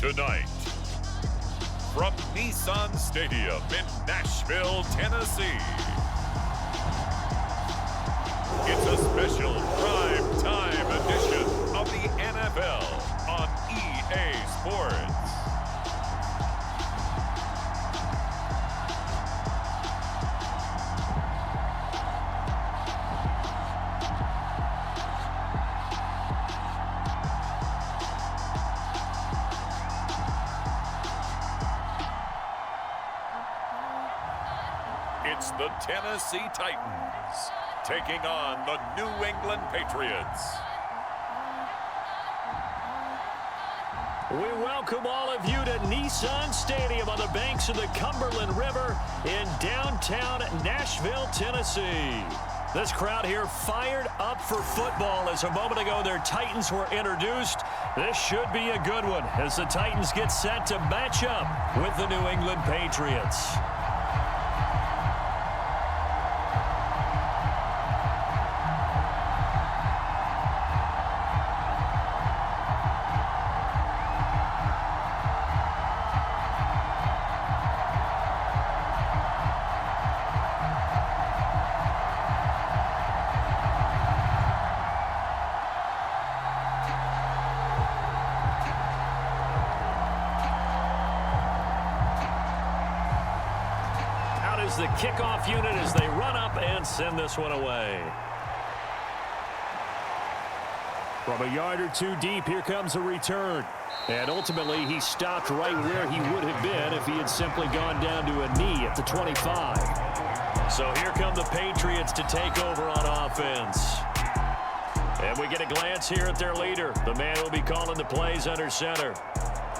Tonight, from Nissan Stadium in Nashville, Tennessee, it's a special prime time edition of the NFL on EA Sports. It's the Tennessee Titans taking on the New England Patriots. We welcome all of you to Nissan Stadium on the banks of the Cumberland River in downtown Nashville, Tennessee. This crowd here fired up for football as a moment ago their Titans were introduced. This should be a good one as the Titans get set to match up with the New England Patriots. The kickoff unit as they run up and send this one away. From a yard or two deep, here comes a return. And ultimately, he stopped right where he would have been if he had simply gone down to a knee at the 25. So here come the Patriots to take over on offense. And we get a glance here at their leader, the man who will be calling the plays under center.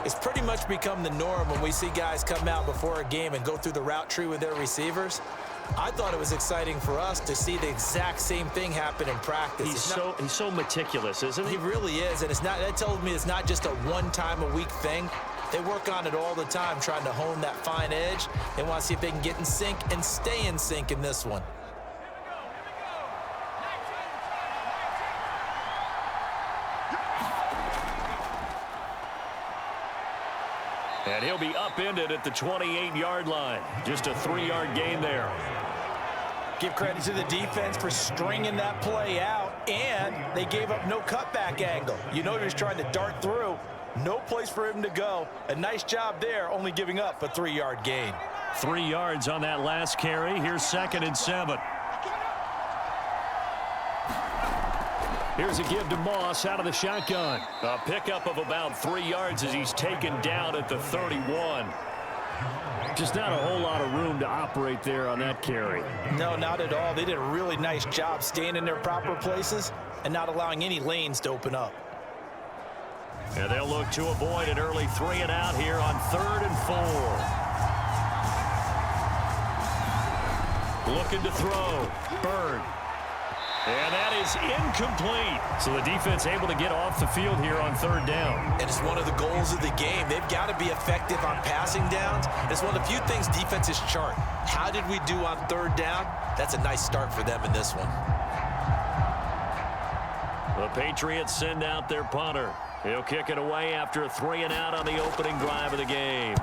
It's pretty much become the norm when we see guys come out before a game and go through the route tree with their receivers. I thought it was exciting for us to see the exact same thing happen in practice. He's so meticulous, isn't he? He really is, and that tells me it's not just a one-time-a-week thing. They work on it all the time, trying to hone that fine edge. They want to see if they can get in sync and stay in sync in this one. And he'll be upended at the 28-yard line. Just a 3-yard gain there. Give credit to the defense for stringing that play out, and they gave up no cutback angle. You know he was trying to dart through. No place for him to go. A nice job there, only giving up a 3-yard gain. 3 yards on that last carry. Here's 2nd and 7. Here's a give to Moss out of the shotgun. A pickup of about 3 yards as he's taken down at the 31. Just not a whole lot of room to operate there on that carry. No, not at all. They did a really nice job staying in their proper places and not allowing any lanes to open up. And they'll look to avoid an early 3 and out here on 3rd and 4. Looking to throw. Bird. And that is incomplete. So the defense able to get off the field here on 3rd down. And it's one of the goals of the game. They've got to be effective on passing downs. It's one of the few things defenses chart. How did we do on 3rd down? That's a nice start for them in this one. The Patriots send out their punter. He'll kick it away after a 3 and out on the opening drive of the game.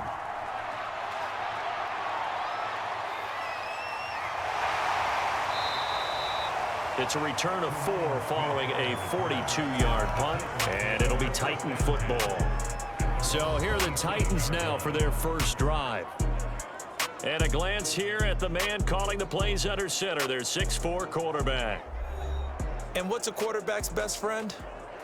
It's a return of 4 following a 42-yard punt, and it'll be Titan football. So here are the Titans now for their first drive. And a glance here at the man calling the plays under center, their 6'4" quarterback. And what's a quarterback's best friend?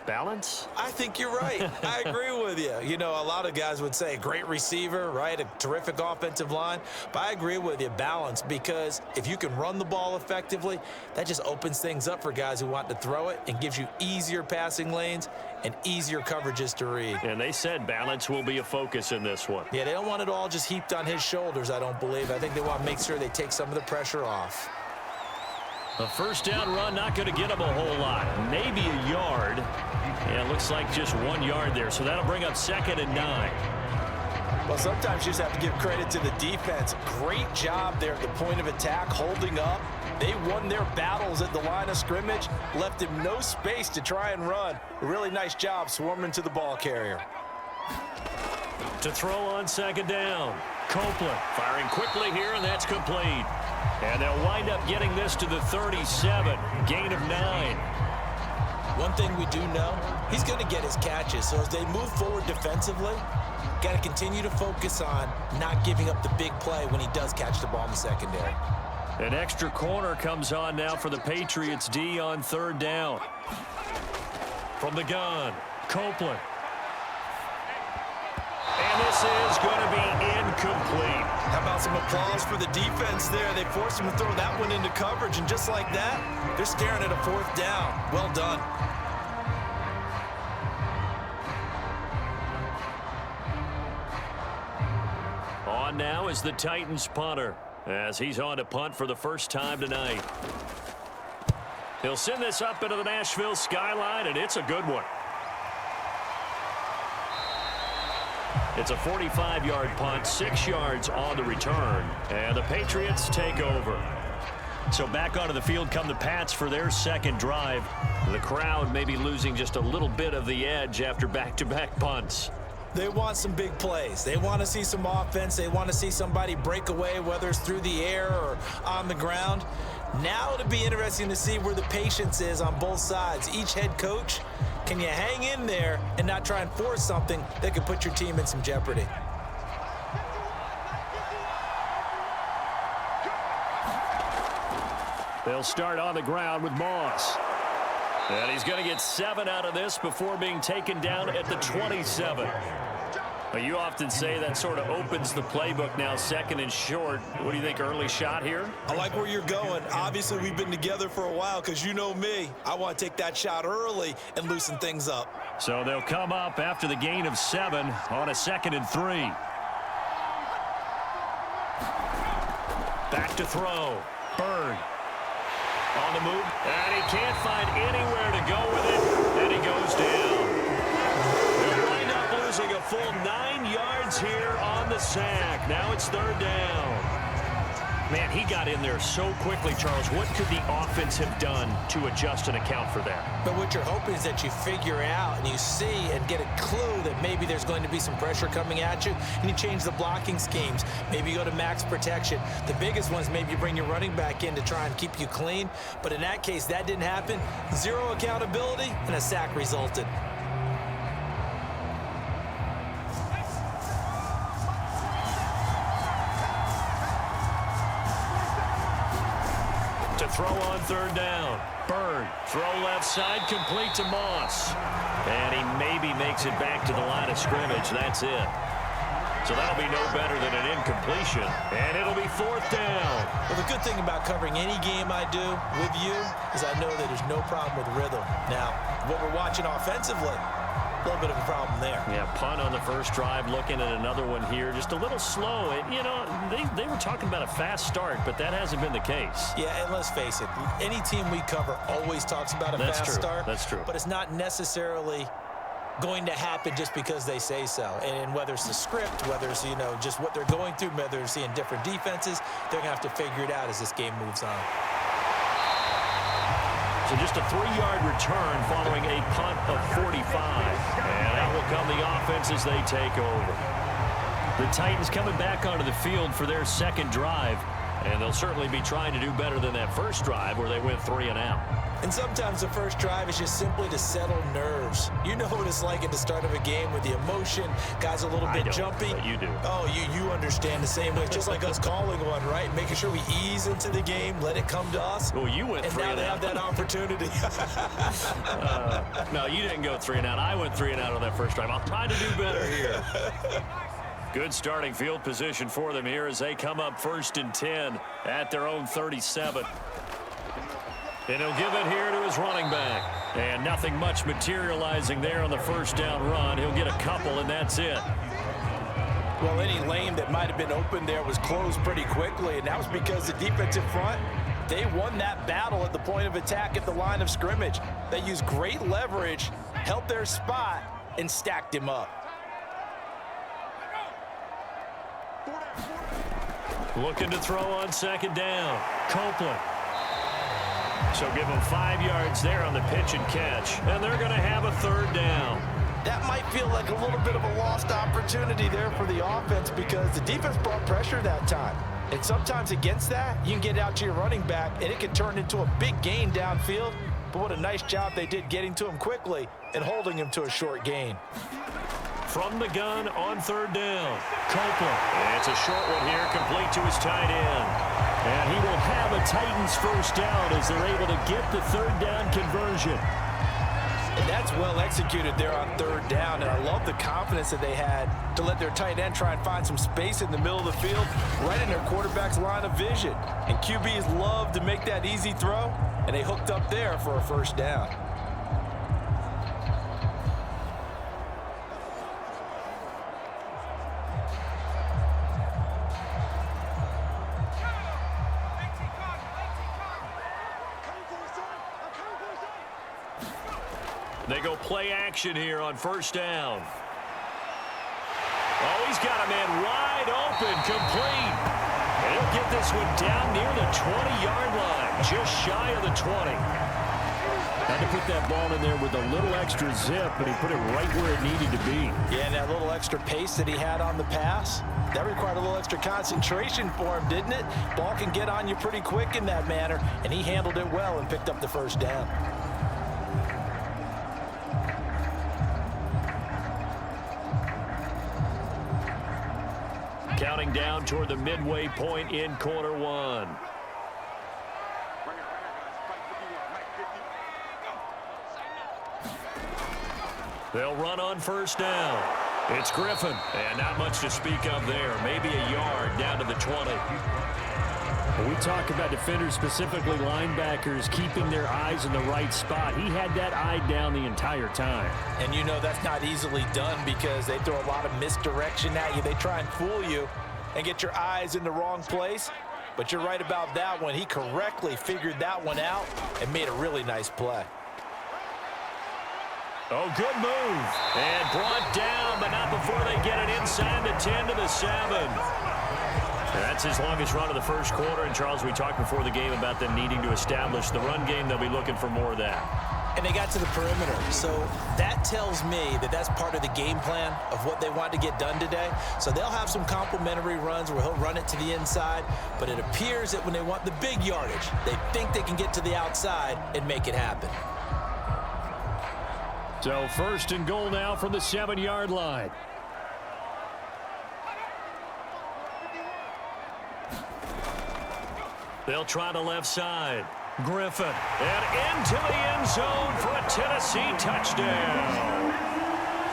Balance? I think you're right. I agree with you. You know, a lot of guys would say great receiver, right? A terrific offensive line. But I agree with you, balance, because if you can run the ball effectively, that just opens things up for guys who want to throw it and gives you easier passing lanes and easier coverages to read. And they said balance will be a focus in this one. Yeah, they don't want it all just heaped on his shoulders, I don't believe. I think they want to make sure they take some of the pressure off. A first down run, not going to get him a whole lot. Maybe a yard. Yeah, it looks like just 1 yard there. So that'll bring up 2nd and 9. Well, sometimes you just have to give credit to the defense. Great job there at the point of attack, holding up. They won their battles at the line of scrimmage, left him no space to try and run. A really nice job swarming to the ball carrier. To throw on second down. Copeland firing quickly here, and that's complete. And they'll wind up getting this to the 37. Gain of 9. One thing we do know, he's going to get his catches. So as they move forward defensively, got to continue to focus on not giving up the big play when he does catch the ball in the secondary. An extra corner comes on now for the Patriots D on third down. From the gun, Copeland. And this is going to be incomplete. How about some applause for the defense there? They forced him to throw that one into coverage, and just like that, they're staring at a fourth down. Well done. On now is the Titans punter, as he's on to punt for the first time tonight. He'll send this up into the Nashville skyline, and it's a good one. It's a 45-yard punt, 6 yards on the return, and the Patriots take over. So back onto the field come the Pats for their second drive. The crowd may be losing just a little bit of the edge after back-to-back punts. They want some big plays. They want to see some offense. They want to see somebody break away, whether it's through the air or on the ground. Now it'll be interesting to see where the patience is on both sides. Each head coach, can you hang in there and not try and force something that could put your team in some jeopardy? They'll start on the ground with Moss. And he's going to get 7 out of this before being taken down at the 27. You often say that sort of opens the playbook now, second and short. What do you think, early shot here? I like where you're going. Obviously, we've been together for a while because you know me. I want to take that shot early and loosen things up. So they'll come up after the gain of 7 on a 2nd and 3. Back to throw. Bird. On the move, and he can't find anywhere to go with it, and he goes down. They'll wind up losing a full 9 yards here on the sack. Now it's third down. Man, he got in there so quickly, Charles. What could the offense have done to adjust and account for that? But what you're hoping is that you figure out and you see and get a clue that maybe there's going to be some pressure coming at you, and you change the blocking schemes. Maybe you go to max protection. The biggest one is maybe you bring your running back in to try and keep you clean. But in that case, that didn't happen. Zero accountability, and a sack resulted. To throw on third down. Bird, throw left side, complete to Moss. And he maybe makes it back to the line of scrimmage. That's it. So that'll be no better than an incompletion. And it'll be fourth down. Well, the good thing about covering any game I do with you is I know that there's no problem with rhythm. Now, what we're watching offensively, a little bit of a problem there. Yeah, punt on the first drive, looking at another one here. Just a little slow. And, you know, they were talking about a fast start, but that hasn't been the case. Yeah, and let's face it, any team we cover always talks about a fast start. That's true. But it's not necessarily going to happen just because they say so. And whether it's the script, whether it's, you know, just what they're going through, whether it's seeing different defenses, they're going to have to figure it out as this game moves on. So just a 3-yard return following a punt of 45. And out will come the offense as they take over. The Titans coming back onto the field for their second drive. And they'll certainly be trying to do better than that first drive where they went 3 and out. And sometimes the first drive is just simply to settle nerves. You know what it's like at the start of a game with the emotion. Guys a little bit jumpy. But you do. Oh, you understand the same way. It's just like us calling one, right? Making sure we ease into the game, let it come to us. Well, you went 3 and out. And now they have that opportunity. No, you didn't go 3 and out. I went 3 and out on that first drive. I'll try to do better here. Good starting field position for them here as they come up 1st and 10 at their own 37. And he'll give it here to his running back. And nothing much materializing there on the first down run. He'll get a couple, and that's it. Well, any lane that might have been open there was closed pretty quickly, and that was because the defensive front, they won that battle at the point of attack at the line of scrimmage. They used great leverage, held their spot, and stacked him up. Looking to throw on second down. Copeland. So give them 5 yards there on the pitch and catch. And they're going to have a third down. That might might feel like a little bit of a lost opportunity there for the offense because the defense brought pressure that time. And sometimes against that, you can get out to your running back, and it can turn into a big gain downfield. But what a nice job they did getting to him quickly and holding him to a short gain. From the gun on third down, Copeland. It's a short one here, complete to his tight end. And he will have a Titans first down as they're able to get the third down conversion. And that's well executed there on third down, and I love the confidence that they had to let their tight end try and find some space in the middle of the field, right in their quarterback's line of vision. And QBs love to make that easy throw, and they hooked up there for a first down. They go play action here on first down. Oh, he's got a man wide open, complete. And he'll get this one down near the 20-yard line, just shy of the 20. Had to put that ball in there with a little extra zip, but he put it right where it needed to be. Yeah, and that little extra pace that he had on the pass, that required a little extra concentration for him, didn't it? Ball can get on you pretty quick in that manner, and he handled it well and picked up the first down. Counting down toward the midway point in quarter one. They'll run on first down. It's Griffin, and not much to speak of there. Maybe a yard down to the 20. When we talk about defenders, specifically linebackers, keeping their eyes in the right spot, he had that eye down the entire time. And you know that's not easily done because they throw a lot of misdirection at you. They try and fool you and get your eyes in the wrong place. But you're right about that one. He correctly figured that one out and made a really nice play. Oh, good move. And brought down, but not before they get it inside the 10 to the 7. That's his longest run of the first quarter. And, Charles, we talked before the game about them needing to establish the run game. They'll be looking for more of that. And they got to the perimeter. So that tells me that that's part of the game plan of what they want to get done today. So they'll have some complimentary runs where he'll run it to the inside. But it appears that when they want the big yardage, they think they can get to the outside and make it happen. So first and goal now from the 7-yard line. They'll try the left side. Griffin. And into the end zone for a Tennessee touchdown.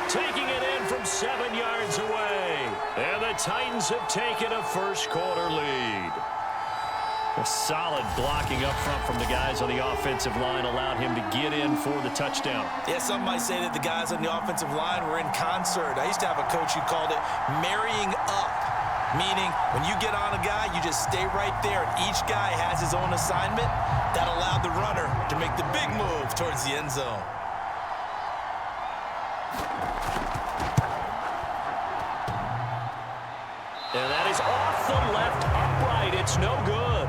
Taking it in from 7 yards away. And the Titans have taken a first quarter lead. A solid blocking up front from the guys on the offensive line allowed him to get in for the touchdown. Yeah, some might say that the guys on the offensive line were in concert. I used to have a coach who called it marrying up, meaning when you get on a guy, you just stay right there. And each guy has his own assignment. That allowed the runner to make the big move towards the end zone. And that is off the left upright. It's no good.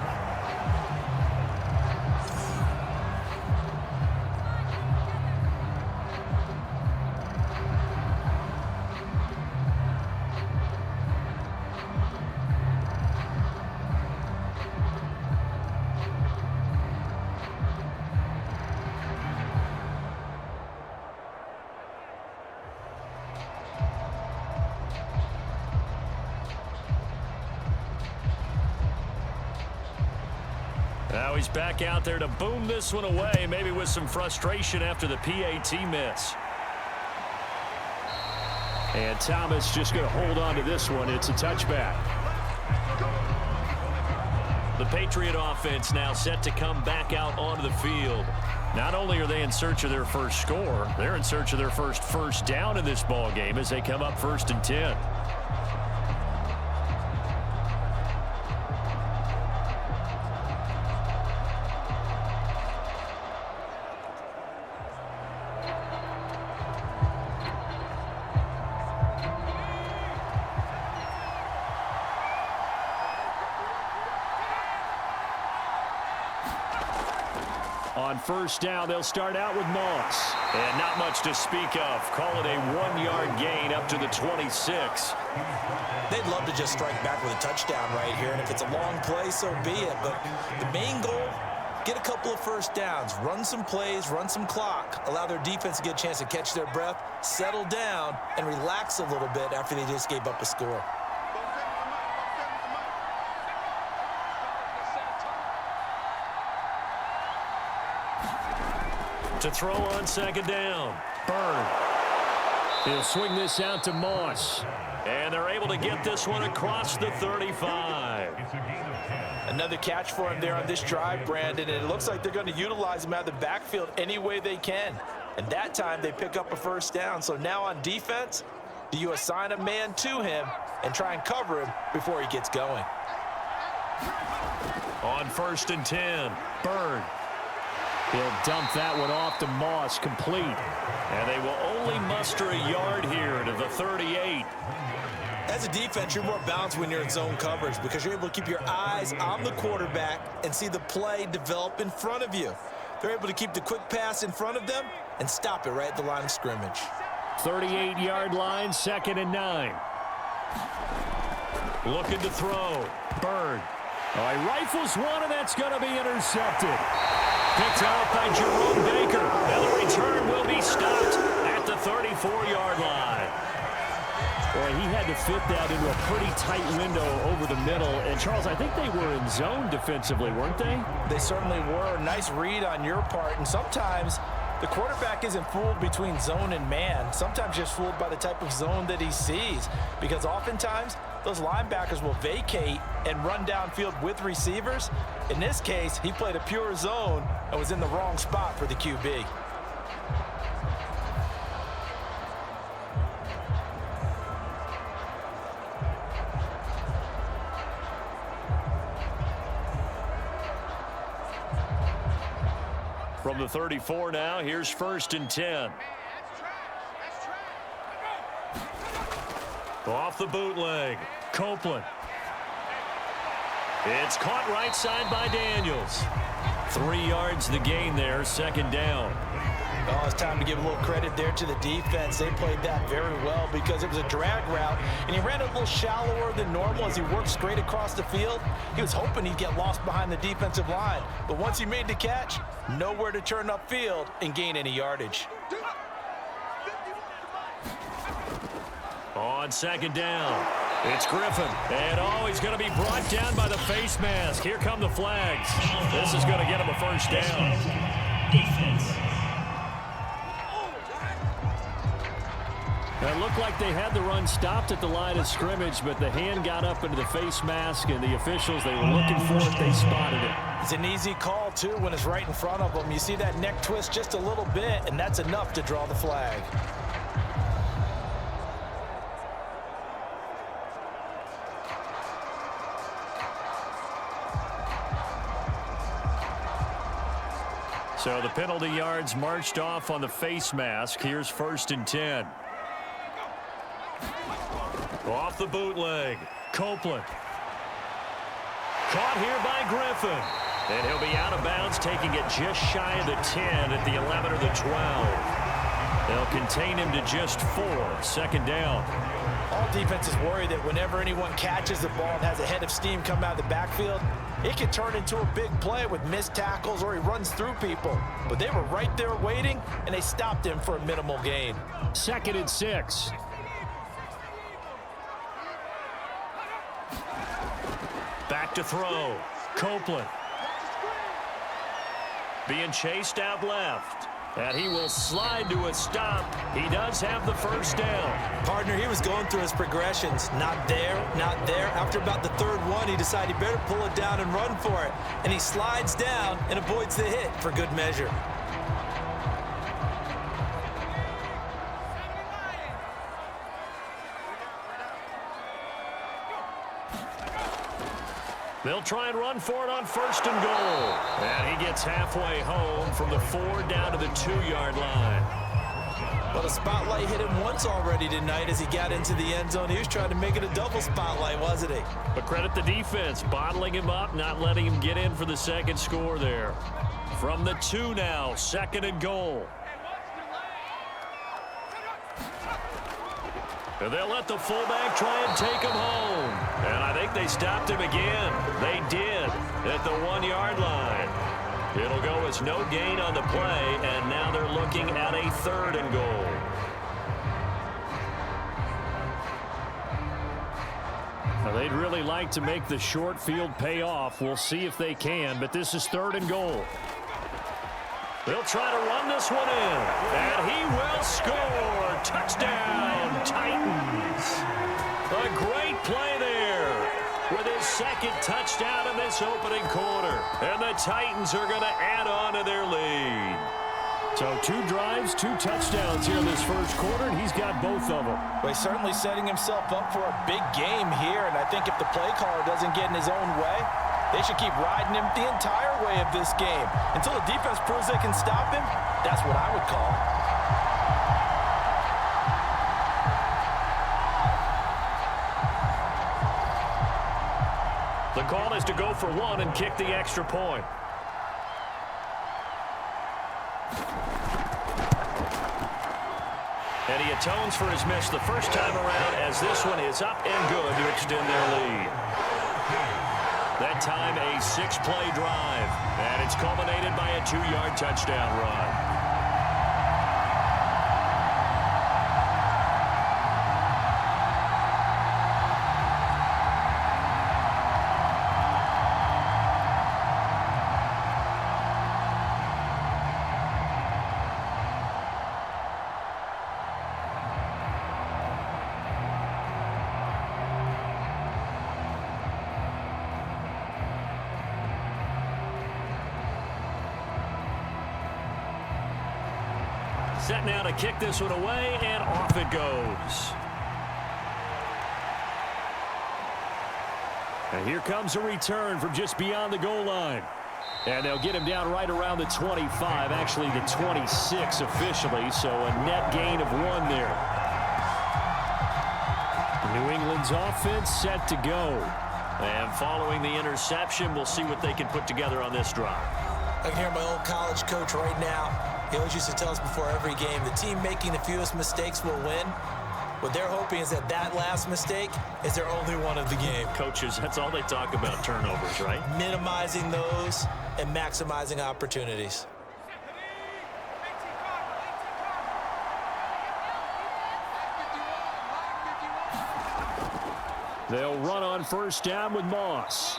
Now he's back out there to boom this one away, maybe with some frustration after the PAT miss. And Thomas just going to hold on to this one. It's a touchback. The Patriot offense now set to come back out onto the field. Not only are they in search of their first score, they're in search of their first down in this ball game as they come up 1st and 10. On first down. They'll start out with Moss. And not much to speak of. Call it a 1-yard gain up to the 26. They'd love to just strike back with a touchdown right here, and if it's a long play, so be it. But the main goal, get a couple of first downs, run some plays, run some clock, allow their defense to get a chance to catch their breath, settle down, and relax a little bit after they just gave up a score. To throw on second down. Byrne. He'll swing this out to Moss. And they're able to get this one across the 35. Another catch for him there on this drive, Brandon, and it looks like they're going to utilize him out of the backfield any way they can. And that time they pick up a first down. So now on defense, do you assign a man to him and try and cover him before he gets going? On 1st and 10, Byrne. He'll dump that one off to Moss, complete. And they will only muster a yard here to the 38. As a defense, you're more balanced when you're in zone coverage because you're able to keep your eyes on the quarterback and see the play develop in front of you. They're able to keep the quick pass in front of them and stop it right at the line of scrimmage. 38-yard line, 2nd and 9. Looking to throw. Byrne. Oh, he rifles one, and that's going to be intercepted. Picked off by Jerome Baker. And the return will be stopped at the 34-yard line. Boy, he had to fit that into a pretty tight window over the middle. And, Charles, I think they were in zone defensively, weren't they? They certainly were. Nice read on your part. And sometimes the quarterback isn't fooled between zone and man. Sometimes just fooled by the type of zone that he sees. Because oftentimes those linebackers will vacate and run downfield with receivers. In this case, he played a pure zone and was in the wrong spot for the QB. From the 34 now, here's 1st and 10. Off the bootleg, Copeland. It's caught right side by Daniels. 3 yards the gain there, 2nd down. Oh, it's time to give a little credit there to the defense. They played that very well because it was a drag route, and he ran a little shallower than normal as he worked straight across the field. He was hoping he'd get lost behind the defensive line, but once he made the catch, nowhere to turn upfield and gain any yardage. On 2nd down, it's Griffin. And he's going to be brought down by the face mask. Here come the flags. This is going to get him a first down. It looked like they had the run stopped at the line of scrimmage, but the hand got up into the face mask, and the officials, they were looking for it. They spotted it. It's an easy call, too, when it's right in front of them. You see that neck twist just a little bit, and that's enough to draw the flag. So the penalty yards marched off on the face mask. Here's 1st and 10. Off the bootleg, Copeland. Caught here by Griffin. And he'll be out of bounds, taking it just shy of the 10 at the 11 or the 12. They'll contain him to just 4, 2nd down. All defenses worry that whenever anyone catches the ball and has a head of steam come out of the backfield, it can turn into a big play with missed tackles or he runs through people. But they were right there waiting, and they stopped him for a minimal gain. 2nd and 6. Back to throw. Copeland. Being chased out left. And he will slide to a stop. He does have the first down. Partner, he was going through his progressions. Not there, not there. After about the 3rd one, he decided he better pull it down and run for it. And he slides down and avoids the hit for good measure. They'll try and run for it on 1st and goal. And he gets halfway home from the 4 down to the 2-yard line. Well, the spotlight hit him once already tonight as he got into the end zone. He was trying to make it a double spotlight, wasn't he? But credit the defense, bottling him up, not letting him get in for the second score there. From the 2 now, 2nd and goal. And they'll let the fullback try and take him home. And I think they stopped him again. They did at the 1-yard line. It'll go as no gain on the play, and now they're looking at a 3rd and goal. Now they'd really like to make the short field pay off. We'll see if they can, but this is 3rd and goal. They'll try to run this one in, and he will score. Touchdown, Titans. A great play there with his 2nd touchdown in this opening quarter. And the Titans are going to add on to their lead. So 2 drives, 2 touchdowns here in this first quarter, and he's got both of them. Well, he's certainly setting himself up for a big game here, and I think if the play caller doesn't get in his own way, they should keep riding him the entire way of this game. Until the defense proves they can stop him, that's what I would call. The call is to go for 1 and kick the extra point. And he atones for his miss the first time around as this one is up and good to extend their lead. That time a 6-play drive, and it's culminated by a 2-yard touchdown run. Set now to kick this one away, and off it goes. And here comes a return from just beyond the goal line. And they'll get him down right around the 25, actually the 26 officially, so a net gain of 1 there. New England's offense set to go. And following the interception, we'll see what they can put together on this drive. I can hear my old college coach right now. He always used to tell us before every game, the team making the fewest mistakes will win. What they're hoping is that that last mistake is their only one of the game. Coaches, that's all they talk about, turnovers, right? Minimizing those and maximizing opportunities. They'll run on first down with Moss.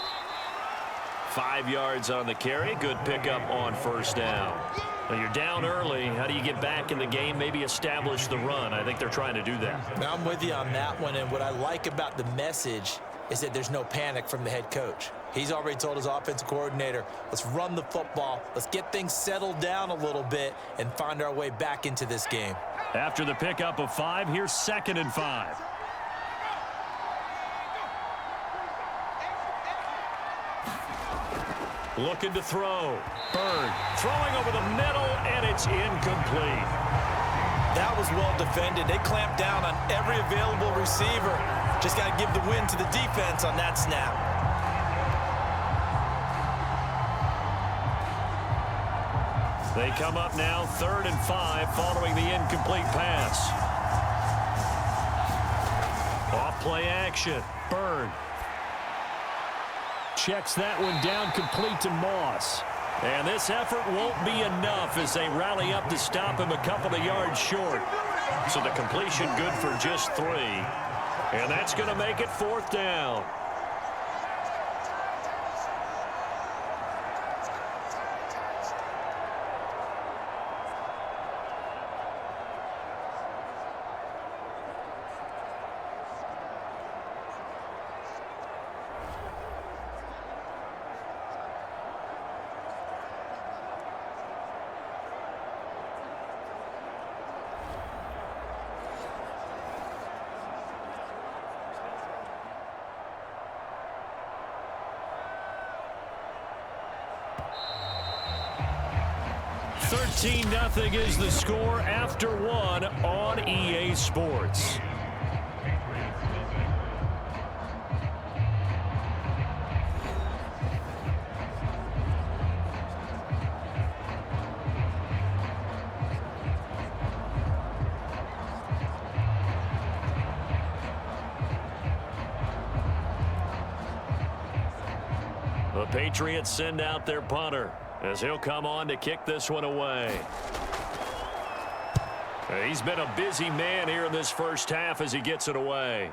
5 yards on the carry. Good pickup on first down. Now you're down early. How do you get back in the game? Maybe establish the run. I think they're trying to do that. Now, I'm with you on that one, and what I like about the message is that there's no panic from the head coach. He's already told his offensive coordinator, let's run the football, let's get things settled down a little bit and find our way back into this game. After the pickup of 5, here's 2nd and 5. Looking to throw. Bird throwing over the middle, and it's incomplete. That was well defended. They clamped down on every available receiver. Just got to give the win to the defense on that snap. They come up now 3rd and 5 following the incomplete pass. Off play action. Bird checks that one down complete to Moss. And this effort won't be enough as they rally up to stop him a couple of yards short. So the completion good for just 3. And that's going to make it 4th down. 13-0 is the score after one on EA Sports. The Patriots send out their punter as he'll come on to kick this one away. He's been a busy man here in this first half as he gets it away.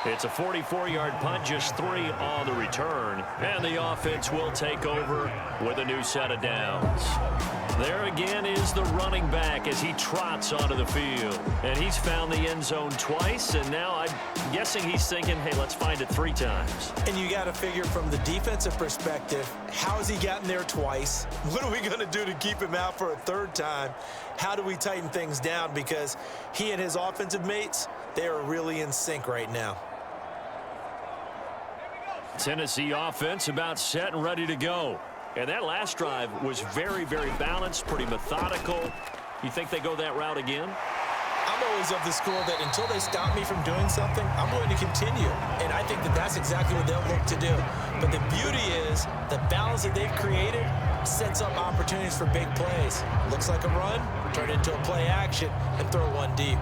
It's a 44-yard punt, just 3 on the return, and the offense will take over with a new set of downs. There again is the running back as he trots onto the field. And he's found the end zone twice, and now I'm guessing he's thinking, hey, let's find it 3 times. And you got to figure from the defensive perspective, how has he gotten there twice? What are we going to do to keep him out for a 3rd time? How do we tighten things down? Because he and his offensive mates, they are really in sync right now. Tennessee offense about set and ready to go. And that last drive was very, very balanced, pretty methodical. You think they go that route again? I'm always of the school that until they stop me from doing something, I'm going to continue. And I think that that's exactly what they'll look to do. But the beauty is the balance that they've created sets up opportunities for big plays. Looks like a run, turn it into a play action, and throw one deep.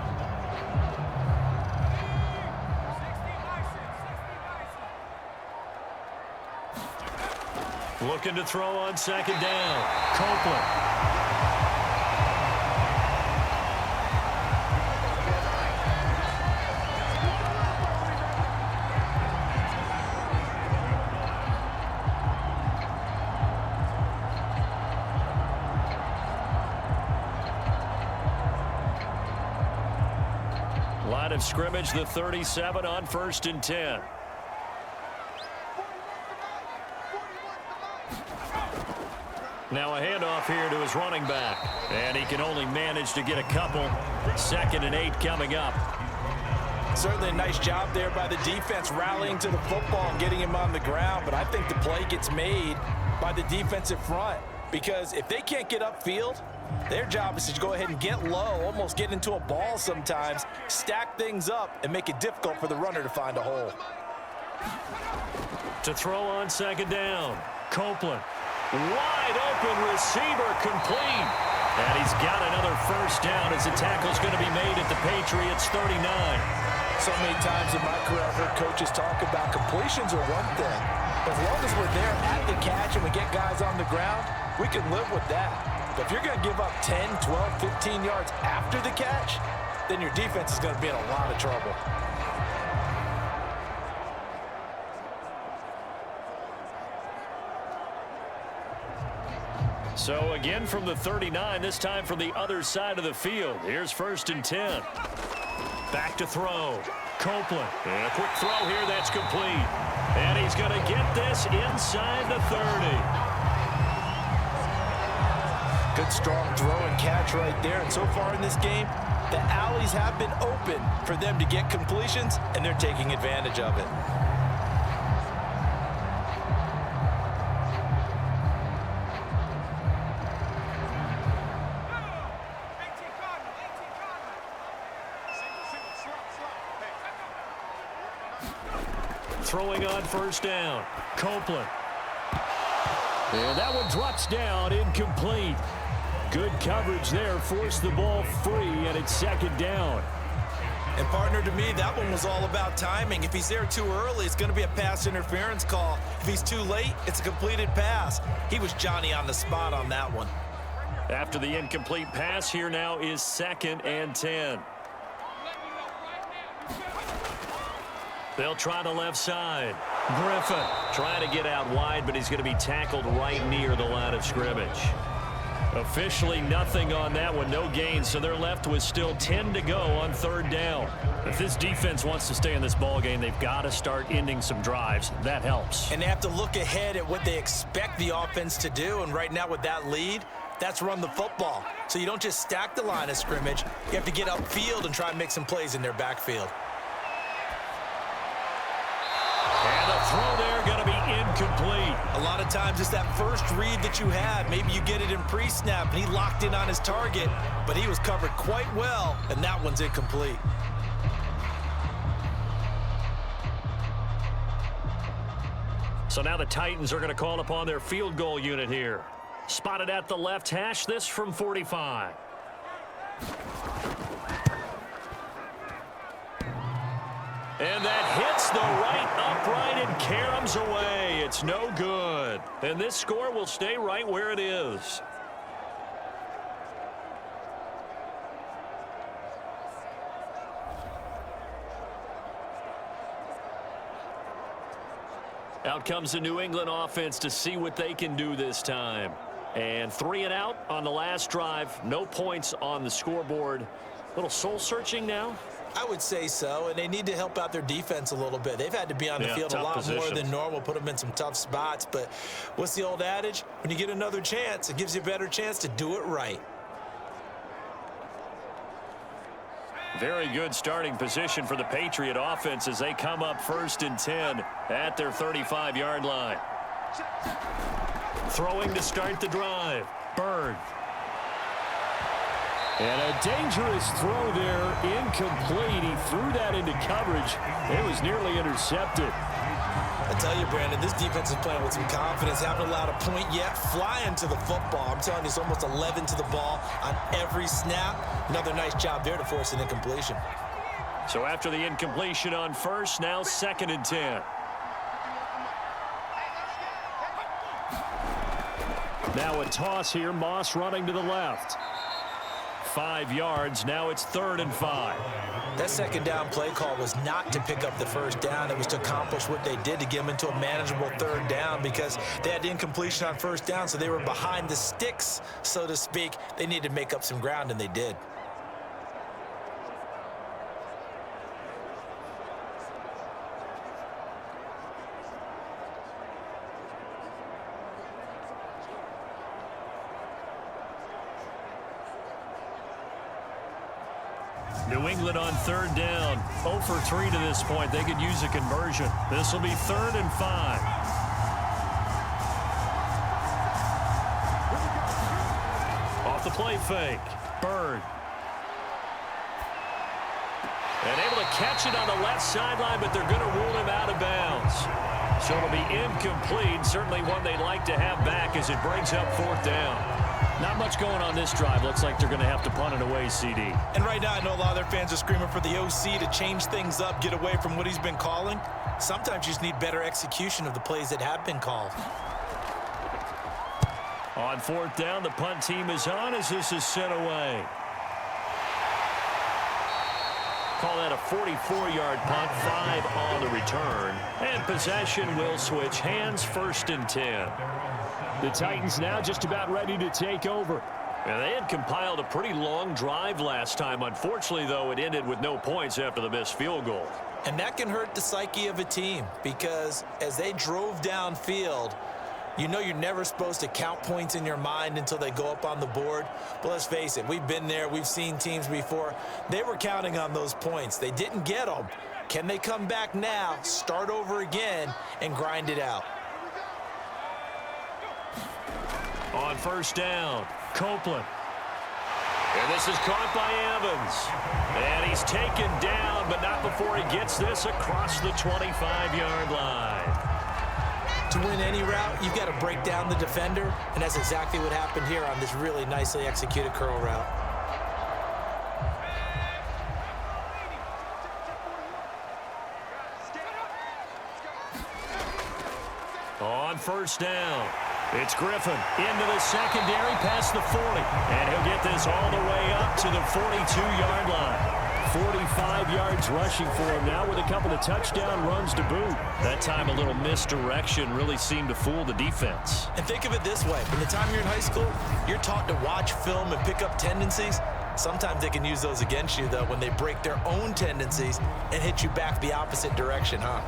Looking to throw on 2nd down. Copeland. Line of scrimmage, the 37 on 1st and 10. Now a handoff here to his running back. And he can only manage to get a couple. 2nd and 8 coming up. Certainly a nice job there by the defense rallying to the football and getting him on the ground. But I think the play gets made by the defensive front. Because if they can't get upfield, their job is to go ahead and get low, almost get into a ball sometimes, stack things up, and make it difficult for the runner to find a hole. To throw on 2nd down. Copeland. Wide open receiver, complete. And he's got another 1st down as the tackle's going to be made at the Patriots 39. So many times in my career I've heard coaches talk about completions are one thing. As long as we're there at the catch and we get guys on the ground, we can live with that. But if you're going to give up 10, 12, 15 yards after the catch, then your defense is going to be in a lot of trouble. So again from the 39, this time from the other side of the field. Here's 1st and 10. Back to throw. Copeland. And a quick throw here that's complete. And he's going to get this inside the 30. Good strong throw and catch right there. And so far in this game, the alleys have been open for them to get completions, and they're taking advantage of it. Throwing on 1st down. Copeland. And that one drops down, incomplete. Good coverage there, forced the ball free, and it's 2nd down. And partner, to me, that one was all about timing. If he's there too early, it's going to be a pass interference call. If he's too late, it's a completed pass. He was Johnny on the spot on that one. After the incomplete pass, here now is 2nd and 10. They'll try the left side. Griffin trying to get out wide, but he's going to be tackled right near the line of scrimmage. Officially nothing on that one, no gain, so they're left with still 10 to go on 3rd down. If this defense wants to stay in this ball game, they've got to start ending some drives. That helps. And they have to look ahead at what they expect the offense to do, and right now with that lead, that's run the football. So you don't just stack the line of scrimmage, you have to get upfield and try and make some plays in their backfield. And the throw there going to be incomplete. A lot of times it's that first read that you had. Maybe you get it in pre-snap, and he locked in on his target, but he was covered quite well, and that one's incomplete. So now the Titans are going to call upon their field goal unit here. Spotted at the left hash, this from 45. And that hits the right upright and caroms away. It's no good. And this score will stay right where it is. Out comes the New England offense to see what they can do this time. And 3 and out on the last drive. No points on the scoreboard. A little soul-searching now. I would say so, and they need to help out their defense a little bit. They've had to be on the field a lot more than normal, put them in some tough spots. But what's the old adage? When you get another chance, it gives you a better chance to do it right. Very good starting position for the Patriot offense as they come up 1st and 10 at their 35-yard line. Throwing to start the drive. Bird. And a dangerous throw there, incomplete. He threw that into coverage. It was nearly intercepted. I tell you, Brandon, this defense is playing with some confidence. Haven't allowed a point yet. Flying to the football. I'm telling you, it's almost 11 to the ball on every snap. Another nice job there to force an incompletion. So after the incompletion on 1st, now 2nd and 10. Now a toss here. Moss running to the left. 5 yards. Now it's 3rd and 5. That second down play call was not to pick up the first down. It was to accomplish what they did to get them into a manageable 3rd down because they had incompletion on 1st down, so they were behind the sticks, so to speak. They needed to make up some ground, and they did. New England on 3rd down. 0 for 3 to this point. They could use a conversion. This will be 3rd and 5. Off the play fake. Bird. And able to catch it on the left sideline, but they're going to rule him out of bounds. So it'll be incomplete. Certainly one they'd like to have back as it brings up 4th down. Not much going on this drive. Looks like they're going to have to punt it away, CD. And right now, I know a lot of their fans are screaming for the OC to change things up, get away from what he's been calling. Sometimes you just need better execution of the plays that have been called. On 4th down, the punt team is on as this is sent away. Call that a 44-yard punt, 5 on the return. And possession will switch hands, 1st and 10. The Titans now just about ready to take over. And they had compiled a pretty long drive last time. Unfortunately, though, it ended with no points after the missed field goal. And that can hurt the psyche of a team because as they drove downfield, you know you're never supposed to count points in your mind until they go up on the board. But let's face it, we've been there. We've seen teams before. They were counting on those points. They didn't get them. Can they come back now, start over again, and grind it out? On 1st down, Copeland. And this is caught by Evans. And he's taken down, but not before he gets this across the 25-yard line. To win any route, you've got to break down the defender, and that's exactly what happened here on this really nicely executed curl route. On 1st down, it's Griffin into the secondary past the 40. And he'll get this all the way up to the 42-yard line. 45 yards rushing for him now with a couple of touchdown runs to boot. That time a little misdirection really seemed to fool the defense. And think of it this way. From the time you're in high school, you're taught to watch film and pick up tendencies. Sometimes they can use those against you, though, when they break their own tendencies and hit you back the opposite direction, huh?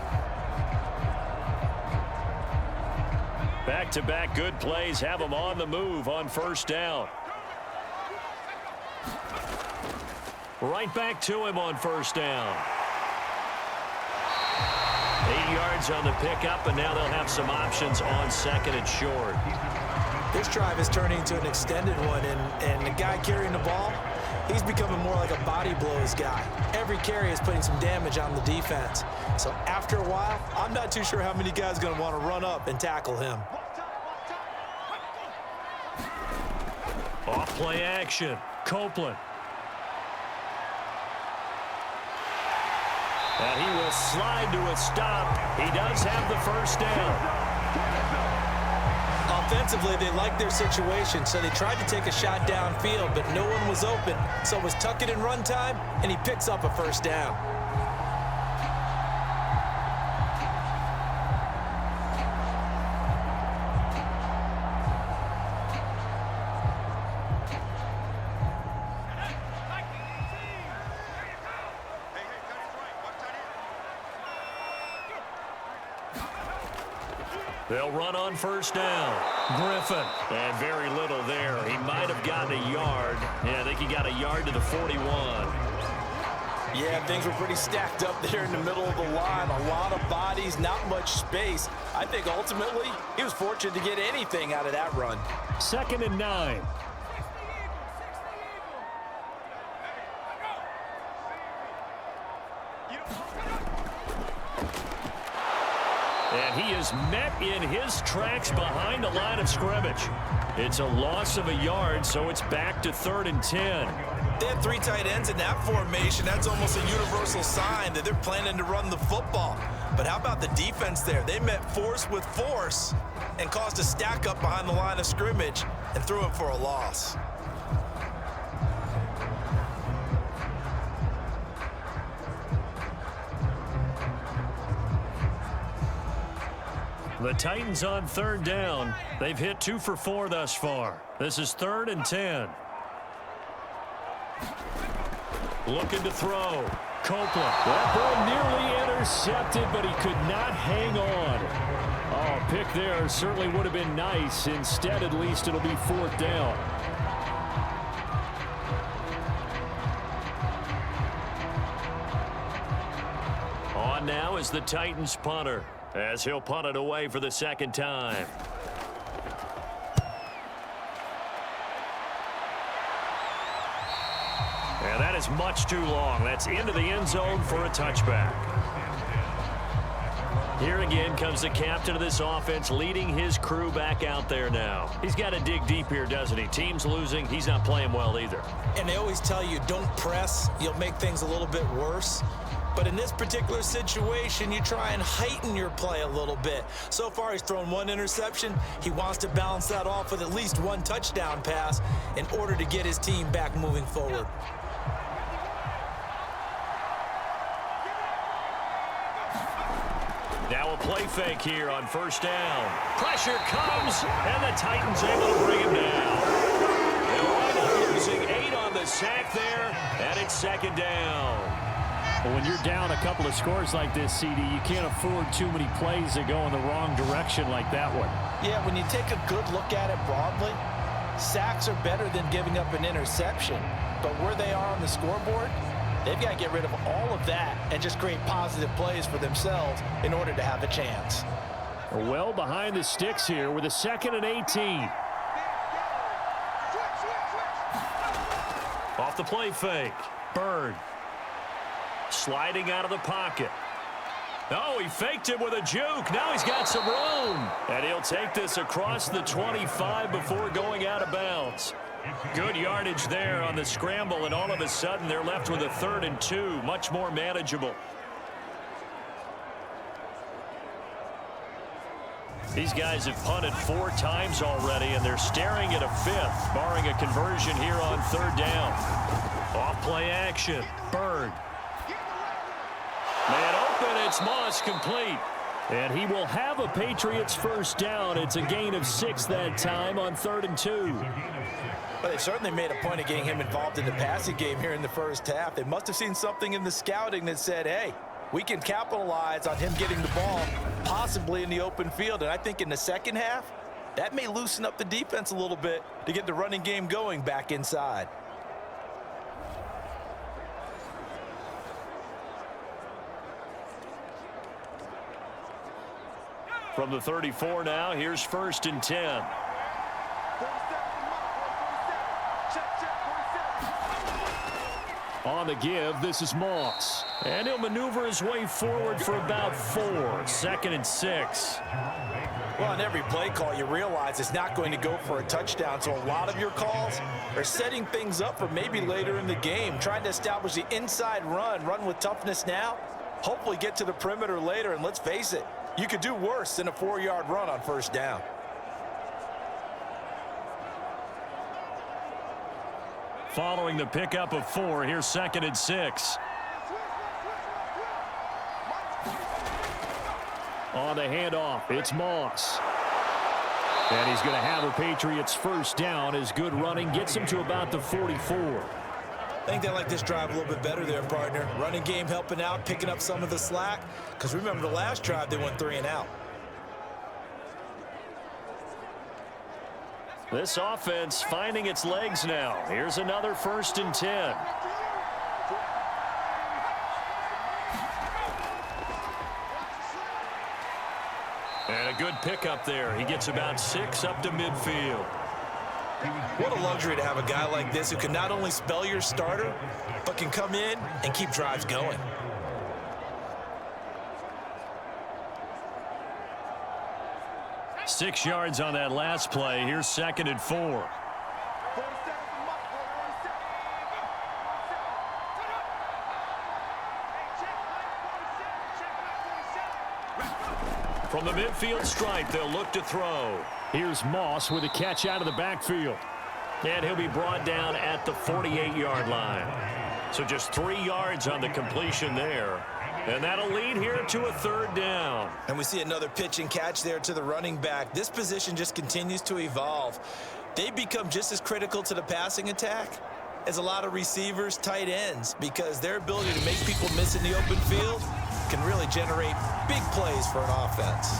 Back-to-back good plays have them on the move on 1st down. Right back to him on 1st down. 8 yards on the pickup, and now they'll have some options on second and short. This drive is turning into an extended one, and the guy carrying the ball, he's becoming more like a body blows guy. Every carry is putting some damage on the defense. So after a while, I'm not too sure how many guys are going to want to run up and tackle him. Off play action. Copeland. And he will slide to a stop. He does have the first down. Offensively, they liked their situation, so they tried to take a shot downfield, but no one was open. So it was tuck it in run time, and he picks up a first down. They'll run on first down. Griffin. And very little there. He might have gotten a yard. Yeah, I think he got a yard to the 41. Yeah, things were pretty stacked up there in the middle of the line. A lot of bodies, not much space. I think ultimately he was fortunate to get anything out of that run. 2nd and 9. And he is met in his tracks behind the line of scrimmage. It's a loss of a yard, so it's back to 3rd and 10. They had 3 tight ends in that formation. That's almost a universal sign that they're planning to run the football. But how about the defense there? They met force with force and caused a stack up behind the line of scrimmage and threw him for a loss. The Titans on 3rd down. They've hit 2 for 4 thus far. This is 3rd and 10. Looking to throw. Copeland. That ball nearly intercepted, but he could not hang on. Oh, pick there certainly would have been nice. Instead, at least it'll be 4th down. On now is the Titans punter, as he'll punt it away for the 2nd time. And that is much too long. That's into the end zone for a touchback. Here again comes the captain of this offense, leading his crew back out there now. He's got to dig deep here, doesn't he? Team's losing. He's not playing well either. And they always tell you, don't press. You'll make things a little bit worse. But in this particular situation, you try and heighten your play a little bit. So far, he's thrown 1 interception. He wants to balance that off with at least 1 touchdown pass in order to get his team back moving forward. Now a play fake here on 1st down. Pressure comes, and the Titans able to bring him down. They'll wind up losing 8 on the sack there, and it's 2nd down. But when you're down a couple of scores like this, CD, you can't afford too many plays that go in the wrong direction like that one. Yeah, when you take a good look at it broadly, sacks are better than giving up an interception. But where they are on the scoreboard, they've got to get rid of all of that and just create positive plays for themselves in order to have a chance. Well behind the sticks here with a 2nd and 18. Off the play fake. Bird. Sliding out of the pocket. Oh, he faked it with a juke. Now he's got some room. And he'll take this across the 25 before going out of bounds. Good yardage there on the scramble, and all of a sudden they're left with a 3rd and 2. Much more manageable. These guys have punted 4 times already, and they're staring at a 5th, barring a conversion here on 3rd down. Off play action. Bird. Man open, it's Moss, complete. And he will have a Patriots first down. It's a gain of 6 that time on 3rd and 2. But they certainly made a point of getting him involved in the passing game here in the first half. They must have seen something in the scouting that said, hey, we can capitalize on him getting the ball possibly in the open field. And I think in the second half, that may loosen up the defense a little bit to get the running game going back inside. From the 34 now, here's 1st and 10. On the give, this is Moss. And he'll maneuver his way forward for about 4. 2nd and 6. Well, on every play call, you realize it's not going to go for a touchdown, so a lot of your calls are setting things up for maybe later in the game, trying to establish the inside run with toughness now, hopefully get to the perimeter later, and let's face it, you could do worse than a 4-yard run on 1st down. Following the pickup of 4, here's 2nd and 6. On the handoff, it's Moss. And he's going to have a Patriots 1st down as good running gets him to about the 44. I think they like this drive a little bit better there, partner. Running game helping out, picking up some of the slack. Because remember the last drive, they went 3 and out. This offense finding its legs now. Here's another 1st and 10. And a good pickup there. He gets about 6 up to midfield. What a luxury to have a guy like this who can not only spell your starter, but can come in and keep drives going. Six yards on that last play. Here's 2nd and 4. From the midfield stripe, they'll look to throw. Here's Moss with a catch out of the backfield. And he'll be brought down at the 48-yard line. So just 3 yards on the completion there. And that'll lead here to a 3rd down. And we see another pitch and catch there to the running back. This position just continues to evolve. They become just as critical to the passing attack as a lot of receivers, tight ends, because their ability to make people miss in the open field can really generate big plays for an offense.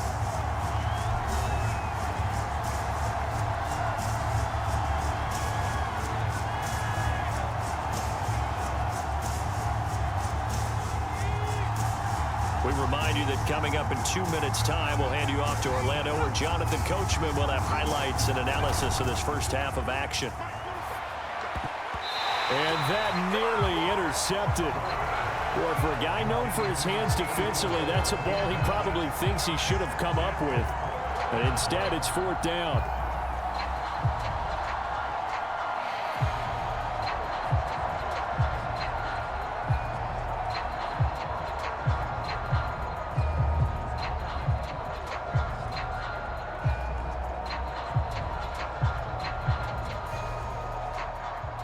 We remind you that coming up in 2 minutes' time, we'll hand you off to Orlando, where Jonathan Coachman will have highlights and analysis of this first half of action. And that nearly intercepted. Boy, for a guy known for his hands defensively, that's a ball he probably thinks he should have come up with. But instead, it's 4th down.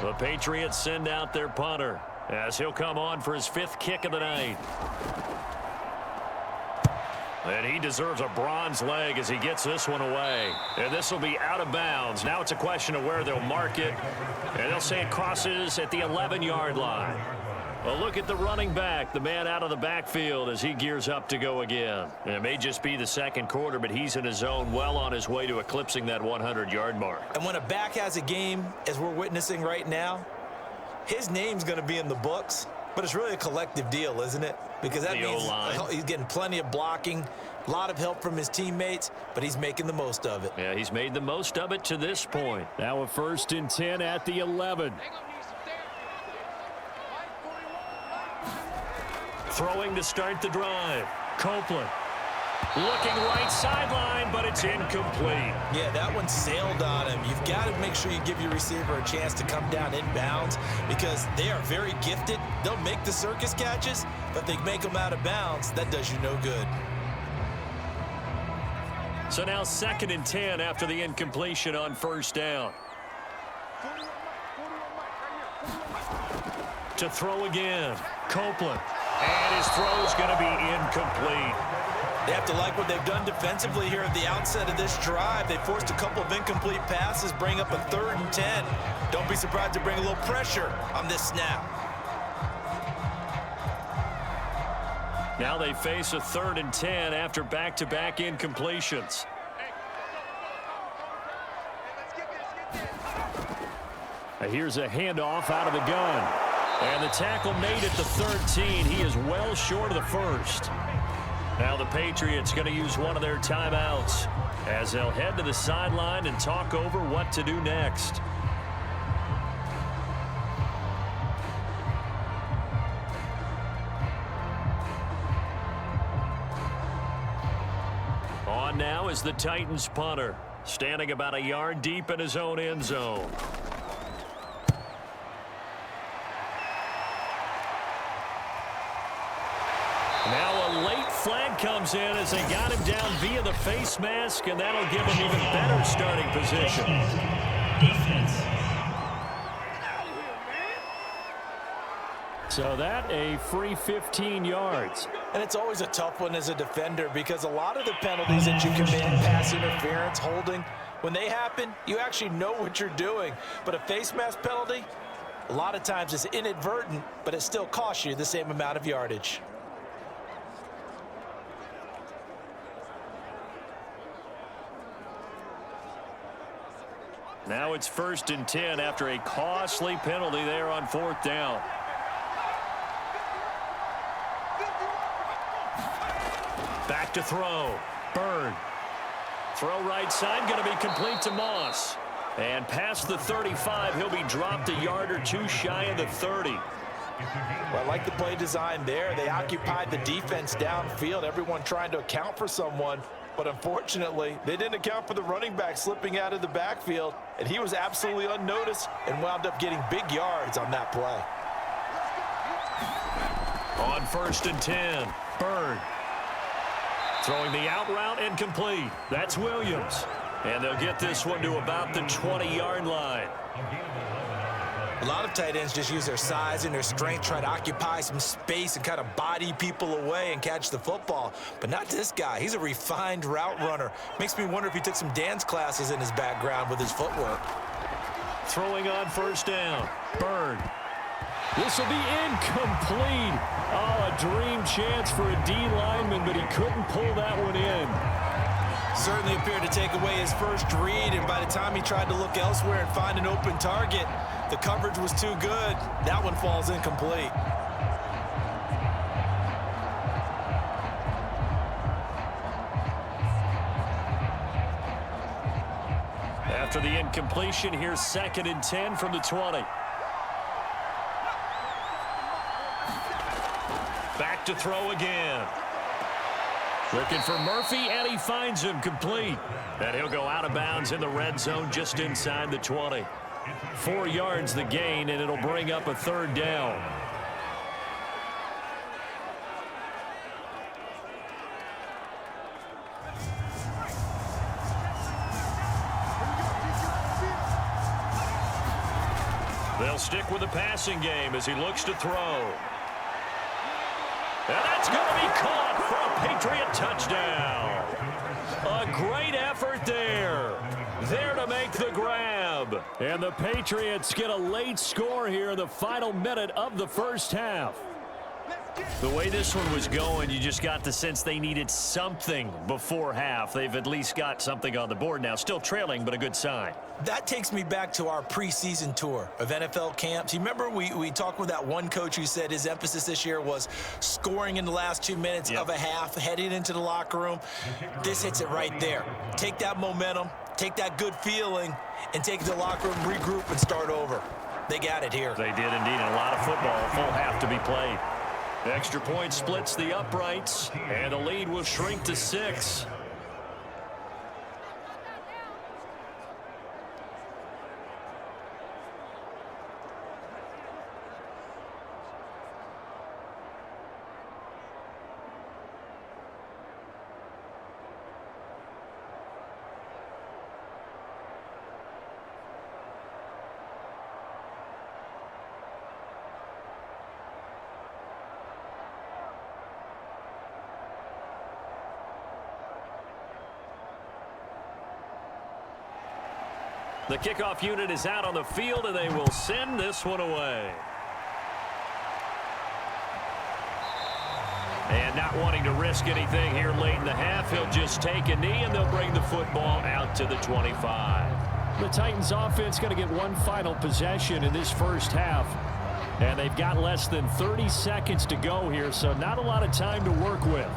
The Patriots send out their punter as he'll come on for his 5th kick of the night. And he deserves a bronze leg as he gets this one away. And this will be out of bounds. Now it's a question of where they'll mark it. And they'll say it crosses at the 11-yard line. Well, look at the running back, the man out of the backfield as he gears up to go again. And it may just be the 2nd quarter, but he's in his zone, well on his way to eclipsing that 100-yard mark. And when a back has a game, as we're witnessing right now, his name's going to be in the books, but it's really a collective deal, isn't it? Because that means he's getting plenty of blocking, a lot of help from his teammates, but he's making the most of it. Yeah, he's made the most of it to this point. Now a 1st and 10 at the 11. Throwing to start the drive. Copeland looking right sideline, but it's incomplete. Yeah, that one sailed on him. You've got to make sure you give your receiver a chance to come down inbounds because they are very gifted. They'll make the circus catches, but they make them out of bounds. That does you no good. So now 2nd and 10 after the incompletion on 1st down. To throw again. Copeland. And his throw's going to be incomplete. They have to like what they've done defensively here at the outset of this drive. They forced a couple of incomplete passes, bring up a 3rd and 10. Don't be surprised to bring a little pressure on this snap. Now they face a 3rd and 10 after back-to-back incompletions. Here's a handoff out of the gun. And the tackle made at the 13. He is well short of the 1st. Now the Patriots going to use one of their timeouts as they'll head to the sideline and talk over what to do next. On now is the Titans punter, standing about a yard deep in his own end zone. Now a late flag comes in as they got him down via the face mask, and that'll give him even better starting position. So that a free 15 yards. And it's always a tough one as a defender because a lot of the penalties that you commit, pass interference, holding, when they happen, you actually know what you're doing. But a face mask penalty, a lot of times it's inadvertent, but it still costs you the same amount of yardage. Now it's 1st and 10 after a costly penalty there on 4th down. Back to throw. Bird. Throw right side, going to be complete to Moss. And past the 35, he'll be dropped a yard or two shy of the 30. Well, I like the play design there. They occupied the defense downfield, everyone trying to account for someone. But unfortunately, they didn't account for the running back slipping out of the backfield, and he was absolutely unnoticed and wound up getting big yards on that play. On 1st and 10, Bird. Throwing the out route incomplete. That's Williams. And they'll get this one to about the 20-yard line. A lot of tight ends just use their size and their strength, try to occupy some space and kind of body people away and catch the football. But not this guy. He's a refined route runner. Makes me wonder if he took some dance classes in his background with his footwork. Throwing on 1st down. Bird. This will be incomplete. Oh, a dream chance for a D lineman, but he couldn't pull that one in. Certainly appeared to take away his first read, and by the time he tried to look elsewhere and find an open target, the coverage was too good. That one falls incomplete. After the incompletion, here's 2nd and 10 from the 20. Back to throw again. Looking for Murphy, and he finds him complete. And he'll go out of bounds in the red zone just inside the 20. 4 yards the gain, and it'll bring up a 3rd down. They'll stick with the passing game as he looks to throw. And that's going to be caught for a Patriot touchdown. A great effort there. There to make the grab. And the Patriots get a late score here in the final minute of the first half. The way this one was going, you just got the sense they needed something before half. They've at least got something on the board now. Still trailing, but a good sign. That takes me back to our preseason tour of NFL camps. You remember we talked with that one coach who said his emphasis this year was scoring in the last 2 minutes of a half, heading into the locker room. This hits it right there. Take that momentum, take that good feeling, and take it to the locker room, regroup, and start over. They got it here. They did indeed. A lot of football, a full half to be played. Extra point splits the uprights, and the lead will shrink to 6. The kickoff unit is out on the field, and they will send this one away. And not wanting to risk anything here late in the half, he'll just take a knee, and they'll bring the football out to the 25. The Titans offense going to get one final possession in this first half. And they've got less than 30 seconds to go here, so not a lot of time to work with.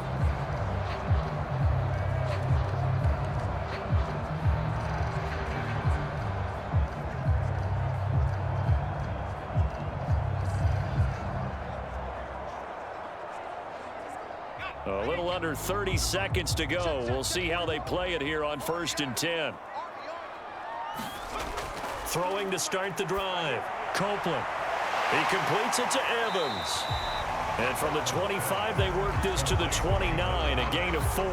A little under 30 seconds to go. We'll see how they play it here on 1st and 10. Throwing to start the drive. Copeland. He completes it to Evans. And from the 25, they work this to the 29, a gain of 4.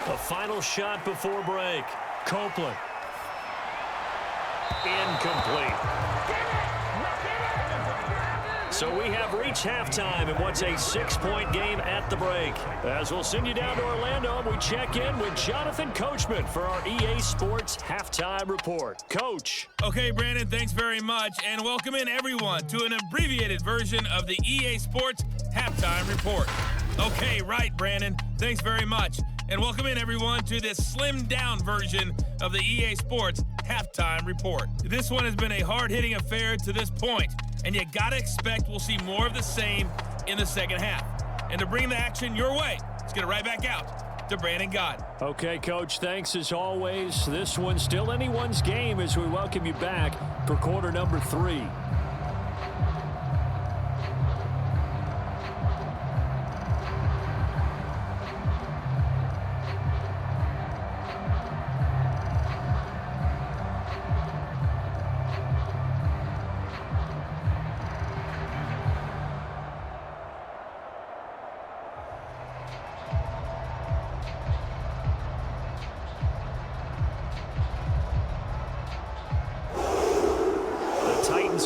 A final shot before break. Copeland. Incomplete. So we have reached halftime in what's a 6-point game at the break. As we'll send you down to Orlando, we check in with Jonathan Coachman for our EA Sports Halftime Report. Coach. Okay, Brandon, thanks very much, and welcome in everyone to an abbreviated version of the EA Sports Halftime Report. Okay, right, Brandon, thanks very much. And welcome in, everyone, to this slimmed-down version of the EA Sports Halftime Report. This one has been a hard-hitting affair to this point, and you gotta expect we'll see more of the same in the second half. And to bring the action your way, let's get it right back out to Brandon God. Okay, Coach, thanks as always. This one's still anyone's game as we welcome you back for quarter number 3.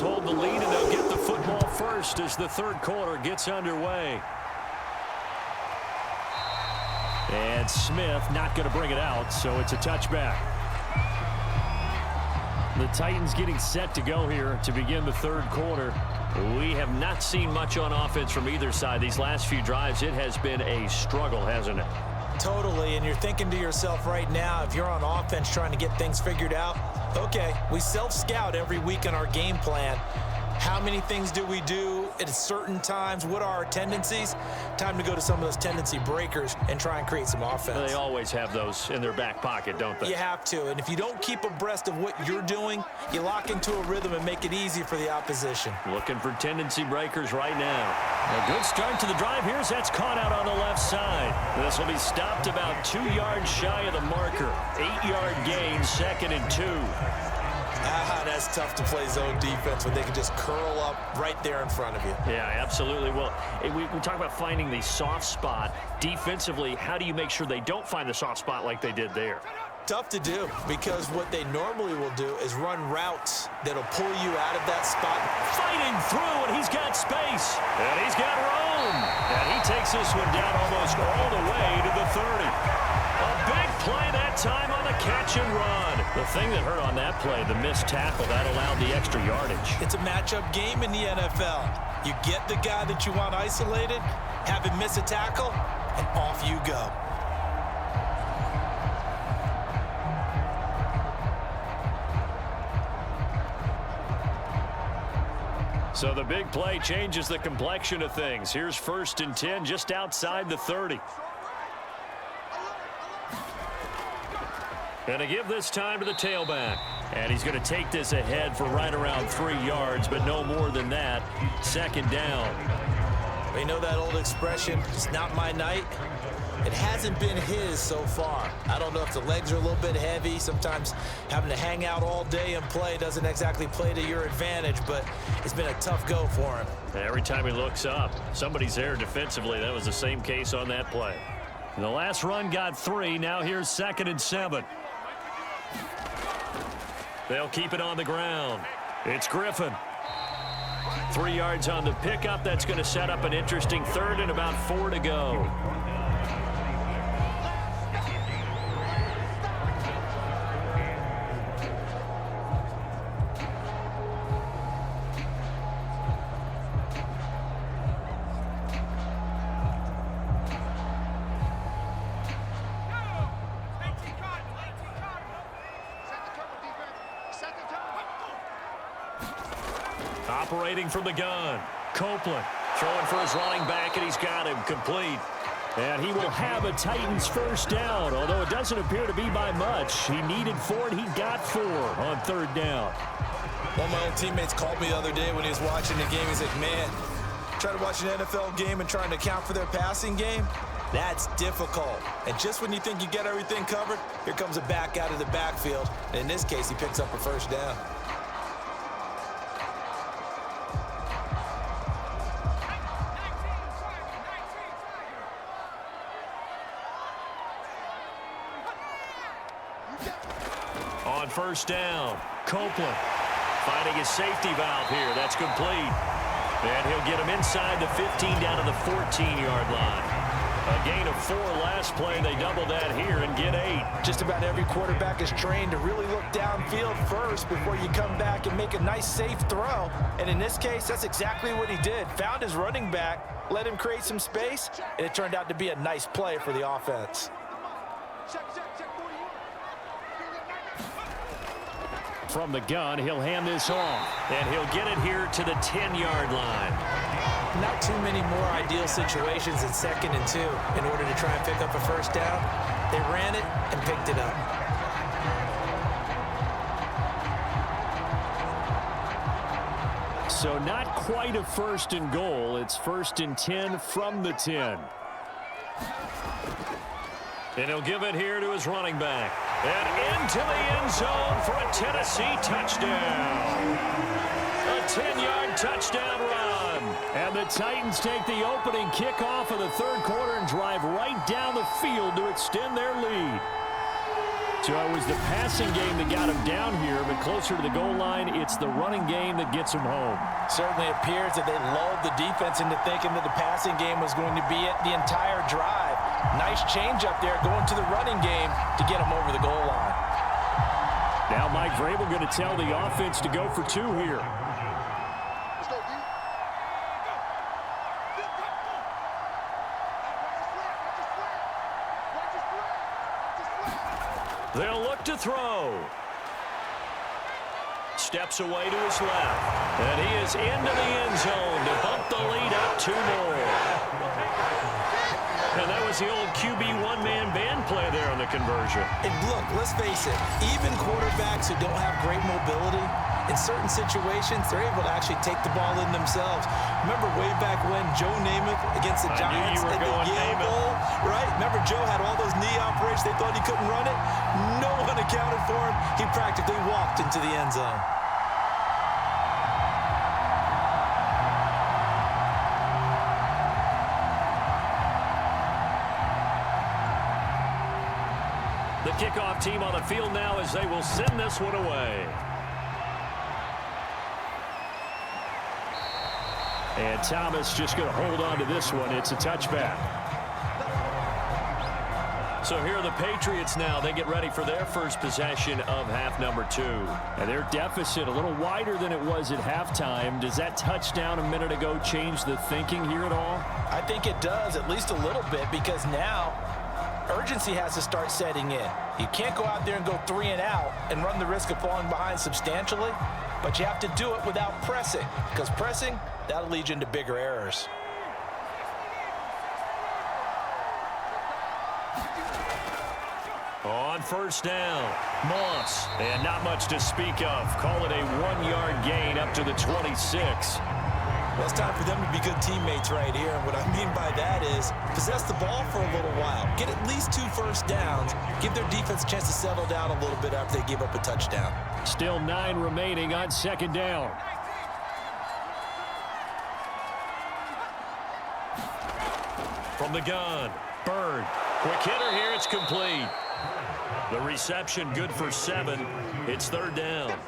Hold the lead, and they'll get the football first as the third quarter gets underway. And Smith not going to bring it out, so it's a touchback. The Titans getting set to go here to begin the third quarter. We have not seen much on offense from either side. These last few drives, it has been a struggle, hasn't it? Totally, and you're thinking to yourself right now, if you're on offense trying to get things figured out, okay, we self-scout every week in our game plan. How many things do we do at certain times? What are our tendencies? Time to go to some of those tendency breakers and try and create some offense. They always have those in their back pocket, don't they? You have to, and if you don't keep abreast of what you're doing, you lock into a rhythm and make it easy for the opposition. Looking for tendency breakers right now. A good start to the drive here as that's caught out on the left side. This will be stopped about 2 yards shy of the marker. 8-yard gain, 2nd and 2. That's tough to play zone defense when they can just curl up right there in front of you. Yeah, absolutely. Well, we talk about finding the soft spot. Defensively, how do you make sure they don't find the soft spot like they did there? Tough to do, because what they normally will do is run routes that'll pull you out of that spot. Fighting through, and he's got space. And he's got room. And he takes this one down almost all the way to the 30. A big play that time on the catch and run. The thing that hurt on that play, the missed tackle, that allowed the extra yardage. It's a matchup game in the NFL. You get the guy that you want isolated, have him miss a tackle, and off you go. So the big play changes the complexion of things. Here's 1st and 10 just outside the 30. Going to give this time to the tailback. And he's going to take this ahead for right around 3 yards, but no more than that. 2nd down. You know that old expression, it's not my night? It hasn't been his so far. I don't know if the legs are a little bit heavy. Sometimes having to hang out all day and play doesn't exactly play to your advantage, but it's been a tough go for him. Every time he looks up, somebody's there defensively. That was the same case on that play. And the last run got 3. Now here's 2nd and 7. They'll keep it on the ground. It's Griffin. 3 yards on the pickup. That's going to set up an interesting 3rd and about 4 to go. Operating from the gun. Copeland Throwing for his running back, and he's got him complete. And he will have a Titans first down, although it doesn't appear to be by much. He needed 4, and he got 4 on third down. One of my old teammates called me the other day when he was watching the game. He's like, man, trying to watch an NFL game and trying to account for their passing game, that's difficult. And just when you think you get everything covered, here comes a back out of the backfield. And in this case, he picks up a first down. On first down, Copeland finding his safety valve here. That's complete. And he'll get him inside the 15 down to the 14-yard line. A gain of 4 last play. They double that here and get 8. Just about every quarterback is trained to really look downfield first before you come back and make a nice, safe throw. And in this case, that's exactly what he did. Found his running back, let him create some space, and it turned out to be a nice play for the offense. From the gun, he'll hand this off. And he'll get it here to the 10-yard line. Not too many more ideal situations in 2nd and 2 in order to try and pick up a first down. They ran it and picked it up. So not quite a 1st and goal. It's 1st and 10 from the 10. And he'll give it here to his running back. And into the end zone for a Tennessee touchdown. A 10-yard touchdown run. And the Titans take the opening kickoff of the 3rd quarter and drive right down the field to extend their lead. So it was the passing game that got him down here, but closer to the goal line, it's the running game that gets him home. Certainly appears that they lulled the defense into thinking that the passing game was going to be it the entire drive. Nice change up there going to the running game to get him over the goal line. Now Mike Vrabel going to tell the offense to go for 2 here. They'll look to throw. Steps away to his left. And he is into the end zone to bump the lead up 2 more. And that was the old QB one-man band play there on the conversion. And look, let's face it, even quarterbacks who don't have great mobility, in certain situations, they're able to actually take the ball in themselves. Remember way back when Joe Namath against the Giants in the Yale Bowl, right? Remember Joe had all those knee operations. They thought he couldn't run it. No one accounted for him. He practically walked into the end zone. The kickoff team on the field now as they will send this one away. And Thomas just going to hold on to this one. It's a touchback. So here are the Patriots now. They get ready for their first possession of half number 2. And their deficit a little wider than it was at halftime. Does that touchdown a minute ago change the thinking here at all? I think it does, at least a little bit, because now urgency has to start setting in. You can't go out there and go 3 and out and run the risk of falling behind substantially, but you have to do it without pressing, because pressing, that'll lead you into bigger errors. On first down, Moss. And not much to speak of. Call it a 1-yard gain up to the 26. Well, it's time for them to be good teammates right here. And what I mean by that is possess the ball for a little while. Get at least 2 first downs. Give their defense a chance to settle down a little bit after they give up a touchdown. Still 9 remaining on 2nd down. From the gun, Bird. Quick hitter here, it's complete. The reception good for 7. It's 3rd down.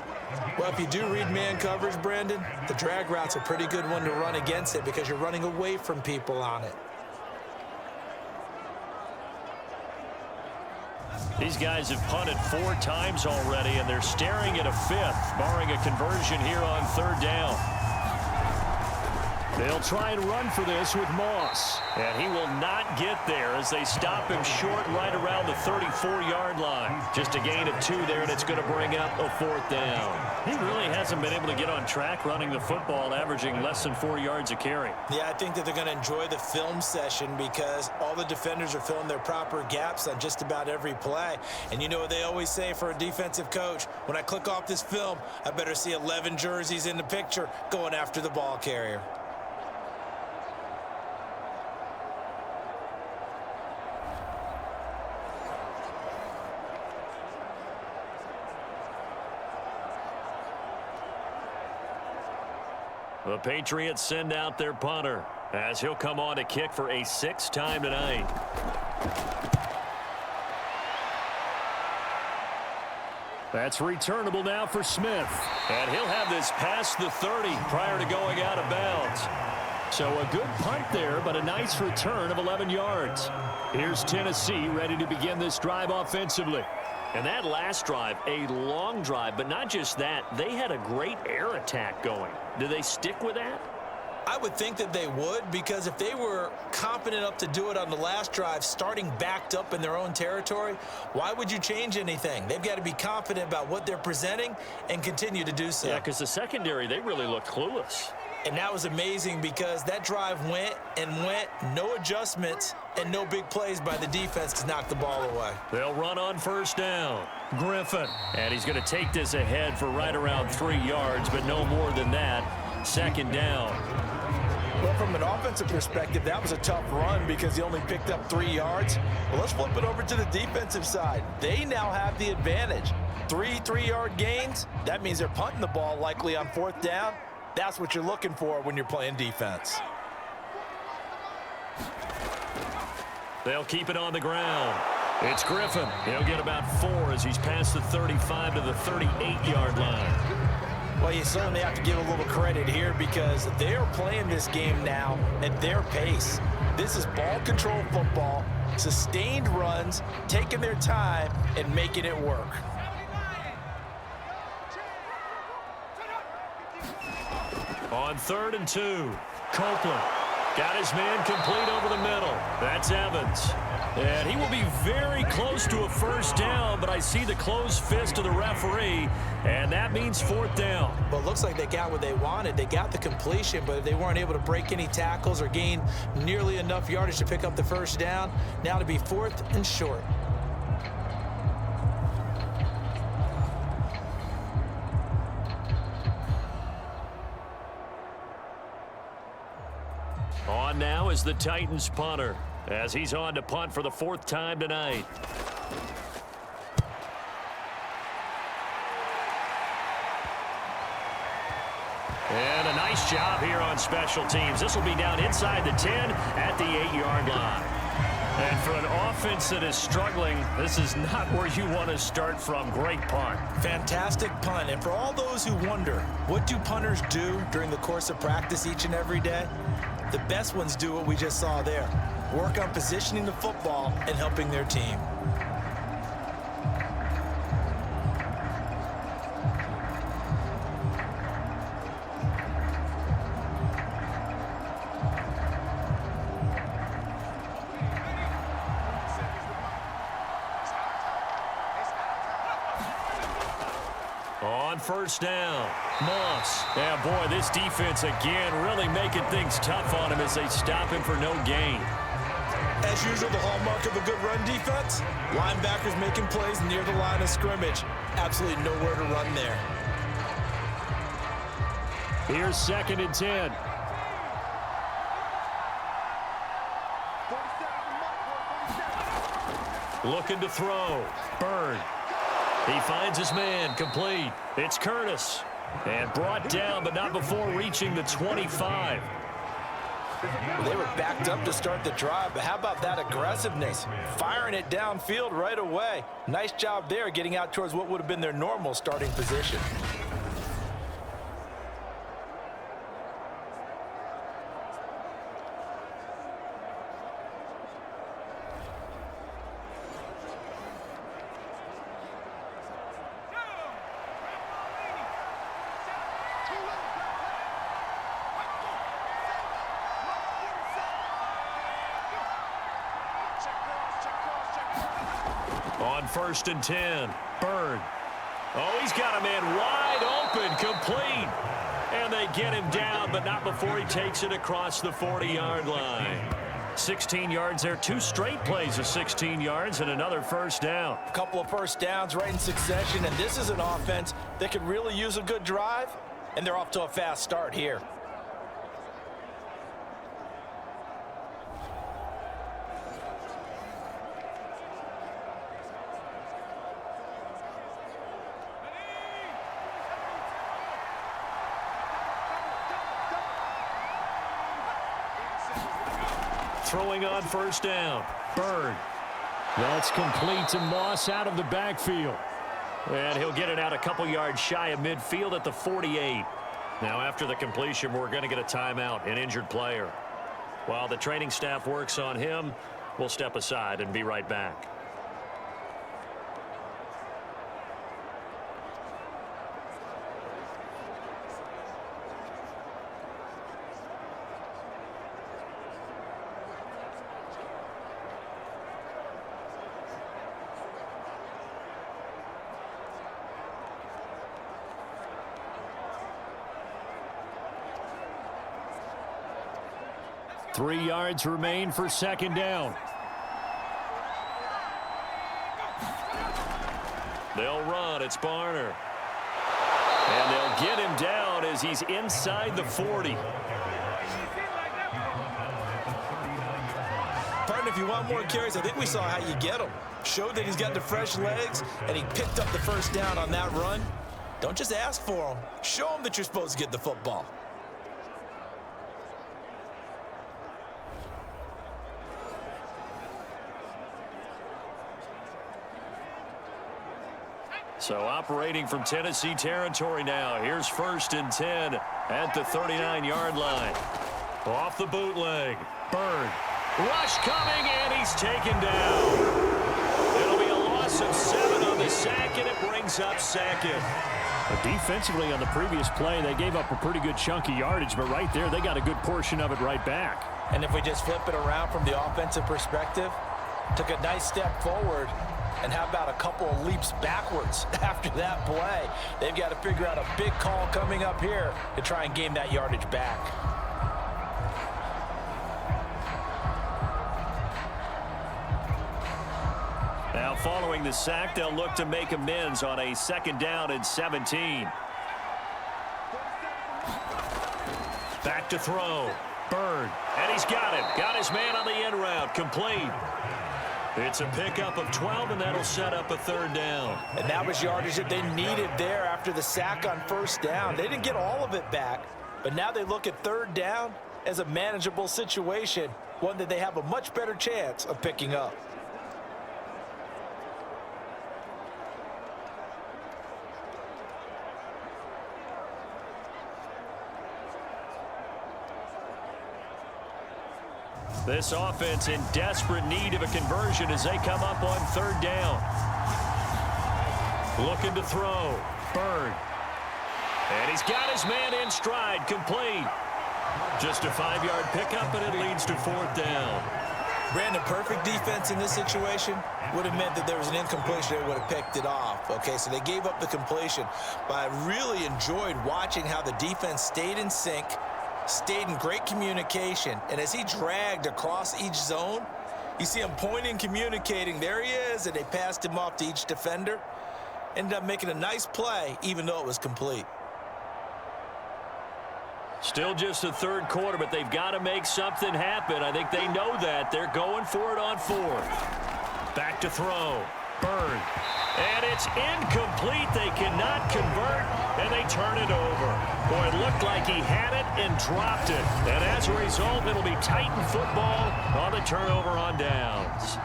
Well, if you do read man coverage, Brandon, the drag route's a pretty good one to run against it because you're running away from people on it. These guys have punted 4 times already, and they're staring at a 5th, barring a conversion here on 3rd down. They'll try and run for this with Moss. And he will not get there as they stop him short right around the 34-yard line. Just a gain of 2 there, and it's going to bring up a 4th down. He really hasn't been able to get on track running the football, averaging less than 4 yards a carry. Yeah, I think that they're going to enjoy the film session because all the defenders are filling their proper gaps on just about every play. And you know what they always say for a defensive coach? When I click off this film, I better see 11 jerseys in the picture going after the ball carrier. The Patriots send out their punter as he'll come on to kick for a 6th time tonight. That's returnable now for Smith. And he'll have this past the 30 prior to going out of bounds. So a good punt there, but a nice return of 11 yards. Here's Tennessee ready to begin this drive offensively. And that last drive, a long drive, but not just that, they had a great air attack going. Do they stick with that? I would think that they would, because if they were confident enough to do it on the last drive, starting backed up in their own territory, why would you change anything? They've got to be confident about what they're presenting and continue to do so. Yeah, because the secondary, they really looked clueless. And that was amazing because that drive went and went, no adjustments and no big plays by the defense to knock the ball away. They'll run on 1st down. Griffin. And he's going to take this ahead for right around 3 yards, but no more than that. 2nd down. Well, from an offensive perspective, that was a tough run because he only picked up 3 yards. Well, let's flip it over to the defensive side. They now have the advantage. 3 3-yard gains. That means they're punting the ball likely on 4th down. That's what you're looking for when you're playing defense. They'll keep it on the ground. It's Griffin. He'll get about 4 as he's past the 35 to the 38-yard line. Well, you certainly have to give a little credit here because they're playing this game now at their pace. This is ball control football, sustained runs, taking their time and making it work. On 3rd and 2, Copeland got his man complete over the middle. That's Evans. And he will be very close to a 1st down, but I see the closed fist of the referee, and that means 4th down. Well, it looks like they got what they wanted. They got the completion, but they weren't able to break any tackles or gain nearly enough yardage to pick up the 1st down. Now to be 4th and short. On now is the Titans punter as he's on to punt for the 4th time tonight. And a nice job here on special teams. This will be down inside the 10 at the 8-yard line. And for an offense that is struggling, this is not where you want to start from. Great punt. Fantastic punt. And for all those who wonder, what do punters do during the course of practice each and every day? The best ones do what we just saw there. Work on positioning the football and helping their team. On 1st down, Moss. Yeah, boy, this defense again really making things tough on him as they stop him for no gain. As usual, the hallmark of a good run defense, linebackers making plays near the line of scrimmage. Absolutely nowhere to run there. Here's 2nd and 10. Looking to throw. Byrne. He finds his man complete. It's Curtis. And brought down, but not before reaching the 25. Well, they were backed up to start the drive, but how about that aggressiveness? Firing it downfield right away. Nice job there getting out towards what would have been their normal starting position. On 1st and 10, Bird. Oh, he's got a man wide open, complete. And they get him down, but not before he takes it across the 40-yard line. 16 yards there, 2 straight plays of 16 yards and another first down. A couple of first downs right in succession, and this is an offense that could really use a good drive, and they're off to a fast start here. Throwing on first down, Bird. That's complete to Moss out of the backfield. And he'll get it out a couple yards shy of midfield at the 48. Now after the completion, we're going to get a timeout, an injured player. While the training staff works on him, we'll step aside and be right back. Three yards remain for second down. They'll run. It's Barner. And they'll get him down as he's inside the 40. Partner, if you want more carries, I think we saw how you get him. Showed that he's got the fresh legs, and he picked up the first down on that run. Don't just ask for him. Show him that you're supposed to get the football. So operating from Tennessee territory now. Here's 1st and 10 at the 39-yard line. Off the bootleg. Bird. Rush coming, and he's taken down. It'll be a loss of 7 on the sack, and it brings up second. Defensively on the previous play, they gave up a pretty good chunk of yardage, but right there, they got a good portion of it right back. And if we just flip it around from the offensive perspective, took a nice step forward, and how about a couple of leaps backwards after that play? They've got to figure out a big call coming up here to try and gain that yardage back. Now following the sack, they'll look to make amends on a 2nd down and 17. Back to throw. Bird. And he's got him. Got his man on the end route. Complete. It's a pickup of 12, and that'll set up a 3rd down. And that was yardage that they needed there after the sack on 1st down. They didn't get all of it back, but now they look at 3rd down as a manageable situation, one that they have a much better chance of picking up. This offense in desperate need of a conversion as they come up on 3rd down. Looking to throw. Bird. And he's got his man in stride. Complete. Just a 5-yard pickup, and it leads to 4th down. Brandon, perfect defense in this situation would have meant that there was an incompletion. They would have picked it off. Okay, so they gave up the completion. But I really enjoyed watching how the defense stayed in sync, stayed in great communication, and as he dragged across each zone, you see him pointing, communicating, there he is, and they passed him off to each defender. Ended up making a nice play, even though it was complete. Still just the 3rd quarter, but they've got to make something happen. I think they know that. They're going for it on 4th. Back to throw. Bird. And it's incomplete. They cannot convert, and they turn it over. Boy, it looked like he had it and dropped it. And as a result, it'll be Titan football on the turnover on downs.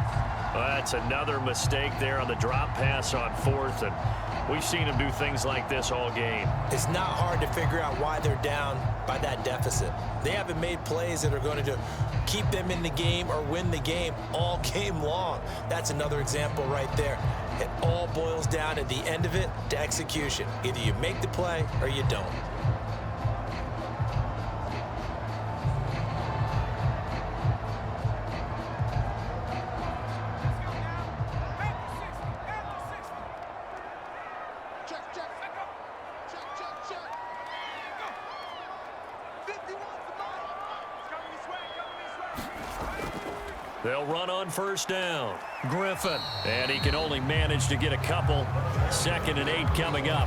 Well, that's another mistake there on the drop pass on 4th, and we've seen him do things like this all game. It's not hard to figure out why they're down by that deficit. They haven't made plays that are going to keep them in the game or win the game all game long. That's another example right there. It all boils down at the end of it to execution. Either you make the play or you don't. They'll run on first down. Griffin. And he can only manage to get a couple. 2nd and 8 coming up.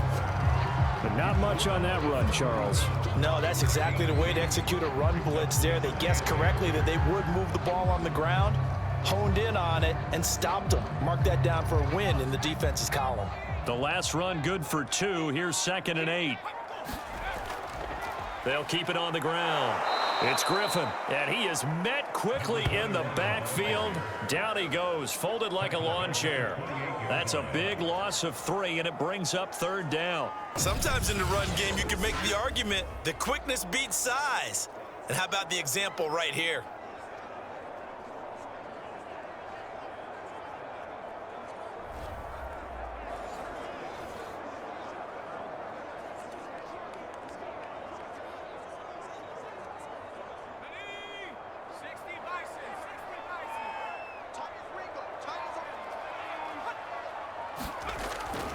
But not much on that run, Charles. No, that's exactly the way to execute a run blitz there. They guessed correctly that they would move the ball on the ground, honed in on it, and stopped them. Mark that down for a win in the defense's column. The last run good for 2. Here's 2nd and 8. They'll keep it on the ground. It's Griffin, and he is met quickly in the backfield. Down he goes, folded like a lawn chair. That's a big loss of 3, and it brings up 3rd down. Sometimes in the run game, you can make the argument that quickness beats size. And how about the example right here?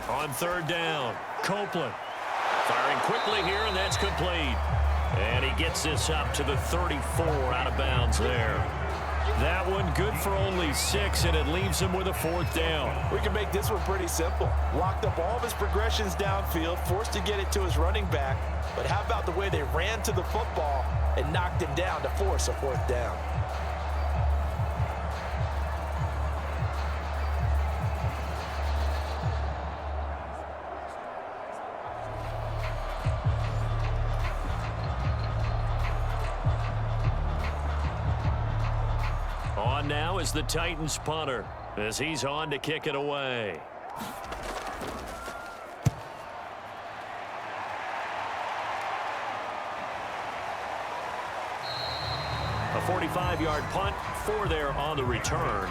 On 3rd down, Copeland firing quickly here, and that's complete. And he gets this up to the 34, out of bounds there. That one good for only 6, and it leaves him with a 4th down. We can make this one pretty simple. Locked up all of his progressions downfield, forced to get it to his running back. But how about the way they ran to the football and knocked him down to force a 4th down? On now is the Titans punter as he's on to kick it away. A 45-yard punt, 4 there on the return.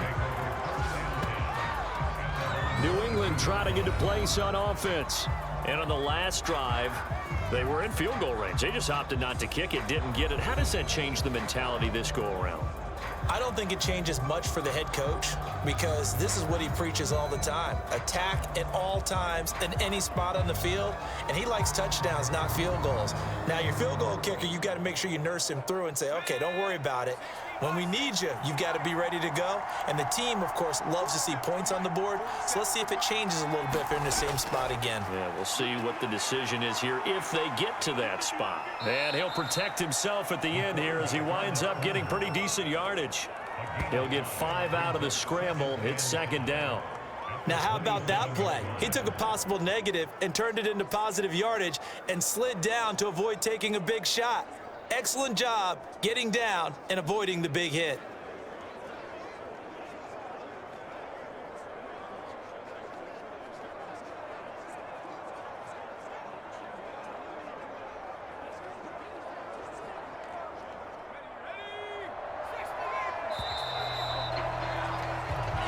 New England trying to get to place on offense. And on the last drive, they were in field goal range. They just opted not to kick it, didn't get it. How does that change the mentality this go-around? I don't think it changes much for the head coach because this is what he preaches all the time. Attack at all times in any spot on the field, and he likes touchdowns, not field goals. Now, your field goal kicker, you've got to make sure you nurse him through and say, okay, don't worry about it. When we need you, you've got to be ready to go. And the team, of course, loves to see points on the board. So let's see if it changes a little bit if they're in the same spot again. Yeah, we'll see what the decision is here if they get to that spot. And he'll protect himself at the end here as he winds up getting pretty decent yardage. He'll get 5 out of the scramble. It's 2nd down. Now, how about that play? He took a possible negative and turned it into positive yardage and slid down to avoid taking a big shot. Excellent job getting down and avoiding the big hit.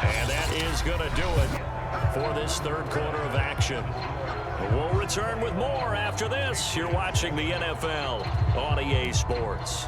And that is going to do it for this 3rd quarter of action. We'll return with more after this. You're watching the NFL on EA Sports.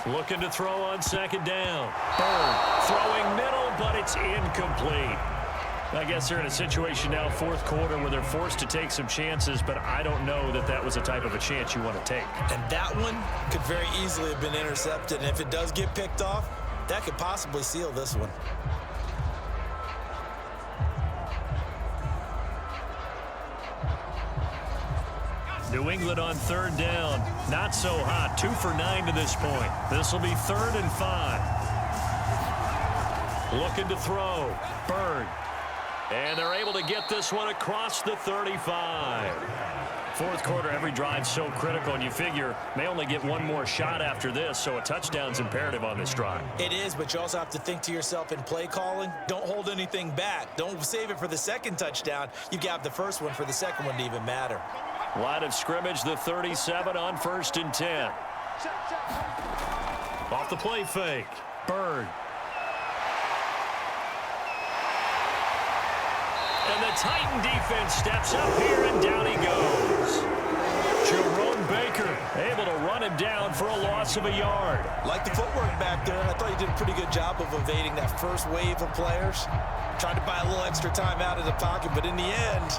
Looking to throw on 2nd down. Throwing middle, but it's incomplete. I guess they're in a situation now, 4th quarter, where they're forced to take some chances, but I don't know that that was the type of a chance you want to take. And that one could very easily have been intercepted. And if it does get picked off, that could possibly seal this one. New England on 3rd down. Not so hot. 2 for 9 to this point. This will be 3rd and 5. Looking to throw. Bird. And they're able to get this one across the 35. 4th quarter, every drive so critical, and you figure may only get one more shot after this, so a touchdown's imperative on this drive. It is, but you also have to think to yourself in play calling, don't hold anything back. Don't save it for the 2nd touchdown. You've got the 1st one for the 2nd one to even matter. Line of scrimmage, the 37 on 1st and 10. Off the play fake. Bird. And the Titan defense steps up here, and down he goes. Jerome Baker able to run him down for a loss of a yard. Like the footwork back there, I thought he did a pretty good job of evading that first wave of players. Tried to buy a little extra time out of the pocket, but in the end,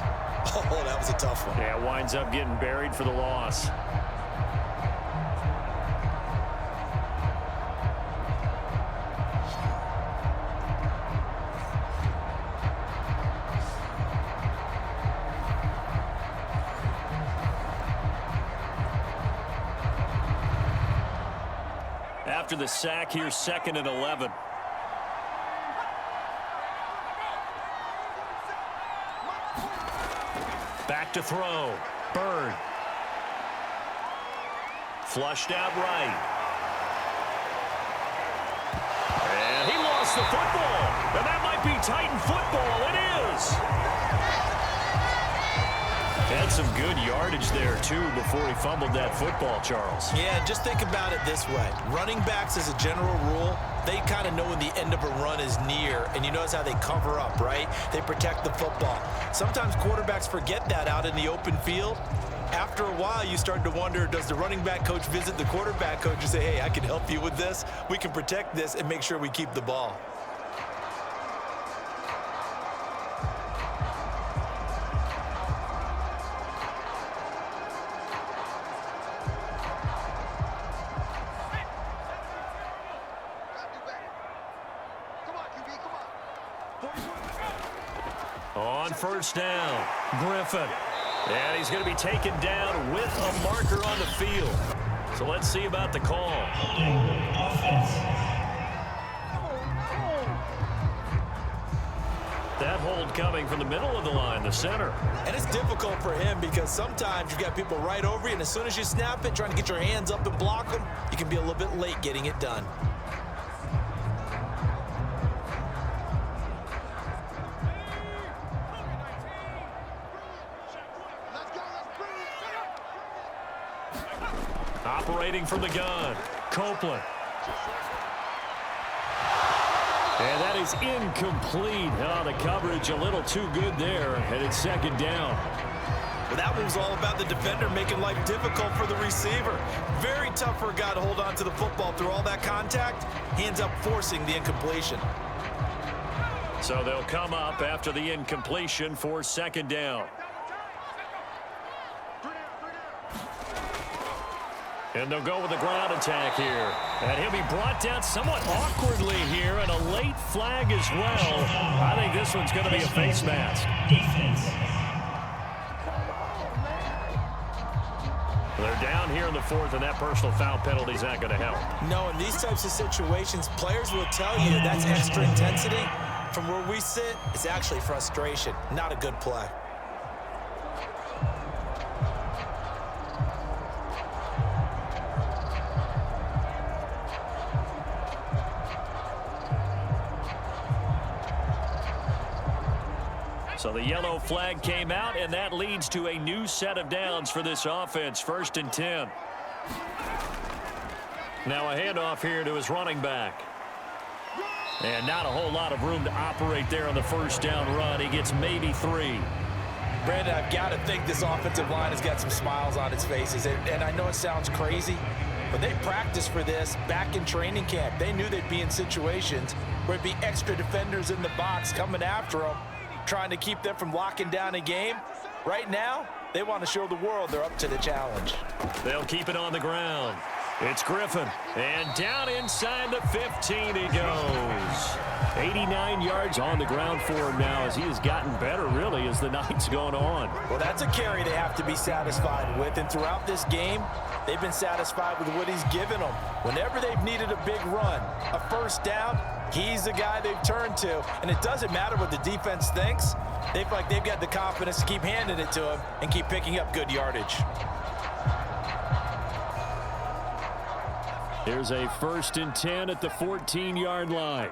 oh, that was a tough one. Yeah, winds up getting buried for the loss. After the sack, here's 2nd and 11. Back to throw. Bird. Flushed out right. And he lost the football. And that might be Titan football. It is. Had some good yardage there, too, before he fumbled that football, Charles. Yeah, just think about it this way. Running backs, as a general rule, they kind of know when the end of a run is near, and you notice how they cover up, right? They protect the football. Sometimes quarterbacks forget that out in the open field. After a while, you start to wonder, does the running back coach visit the quarterback coach and say, hey, I can help you with this. We can protect this and make sure we keep the ball. On first down, Griffin. And he's going to be taken down with a marker on the field. So let's see about the call. That hold coming from the middle of the line, the center. And it's difficult for him because sometimes you've got people right over you, and as soon as you snap it, trying to get your hands up and block them, you can be a little bit late getting it done. Operating from the gun, Copeland. And that is incomplete. Oh, the coverage a little too good there, and it's 2nd down. Well, that one was all about the defender making life difficult for the receiver. Very tough for a guy to hold on to the football through all that contact. He ends up forcing the incompletion. So they'll come up after the incompletion for 2nd down. And they'll go with the ground attack here. And he'll be brought down somewhat awkwardly here, and a late flag as well. I think this one's going to be a face mask. They're down here in the 4th, and that personal foul penalty is not going to help. No, in these types of situations, players will tell you that's extra intensity. From where we sit, it's actually frustration. Not a good play. So the yellow flag came out, and that leads to a new set of downs for this offense. 1st and 10. Now a handoff here to his running back. And not a whole lot of room to operate there on the first down run. He gets maybe 3. Brandon, I've got to think this offensive line has got some smiles on its faces. And I know it sounds crazy, but they practiced for this back in training camp. They knew they'd be in situations where it'd be extra defenders in the box coming after them, trying to keep them from locking down a game. Right now, they want to show the world they're up to the challenge. They'll keep it on the ground. It's Griffin, and down inside the 15 he goes. 89 yards on the ground for him now as he has gotten better, really, as the night's gone on. Well, that's a carry they have to be satisfied with, and throughout this game, they've been satisfied with what he's given them. Whenever they've needed a big run, a first down, he's the guy they've turned to, and it doesn't matter what the defense thinks. They feel like they've got the confidence to keep handing it to him and keep picking up good yardage. Here's a 1st and 10 at the 14-yard line.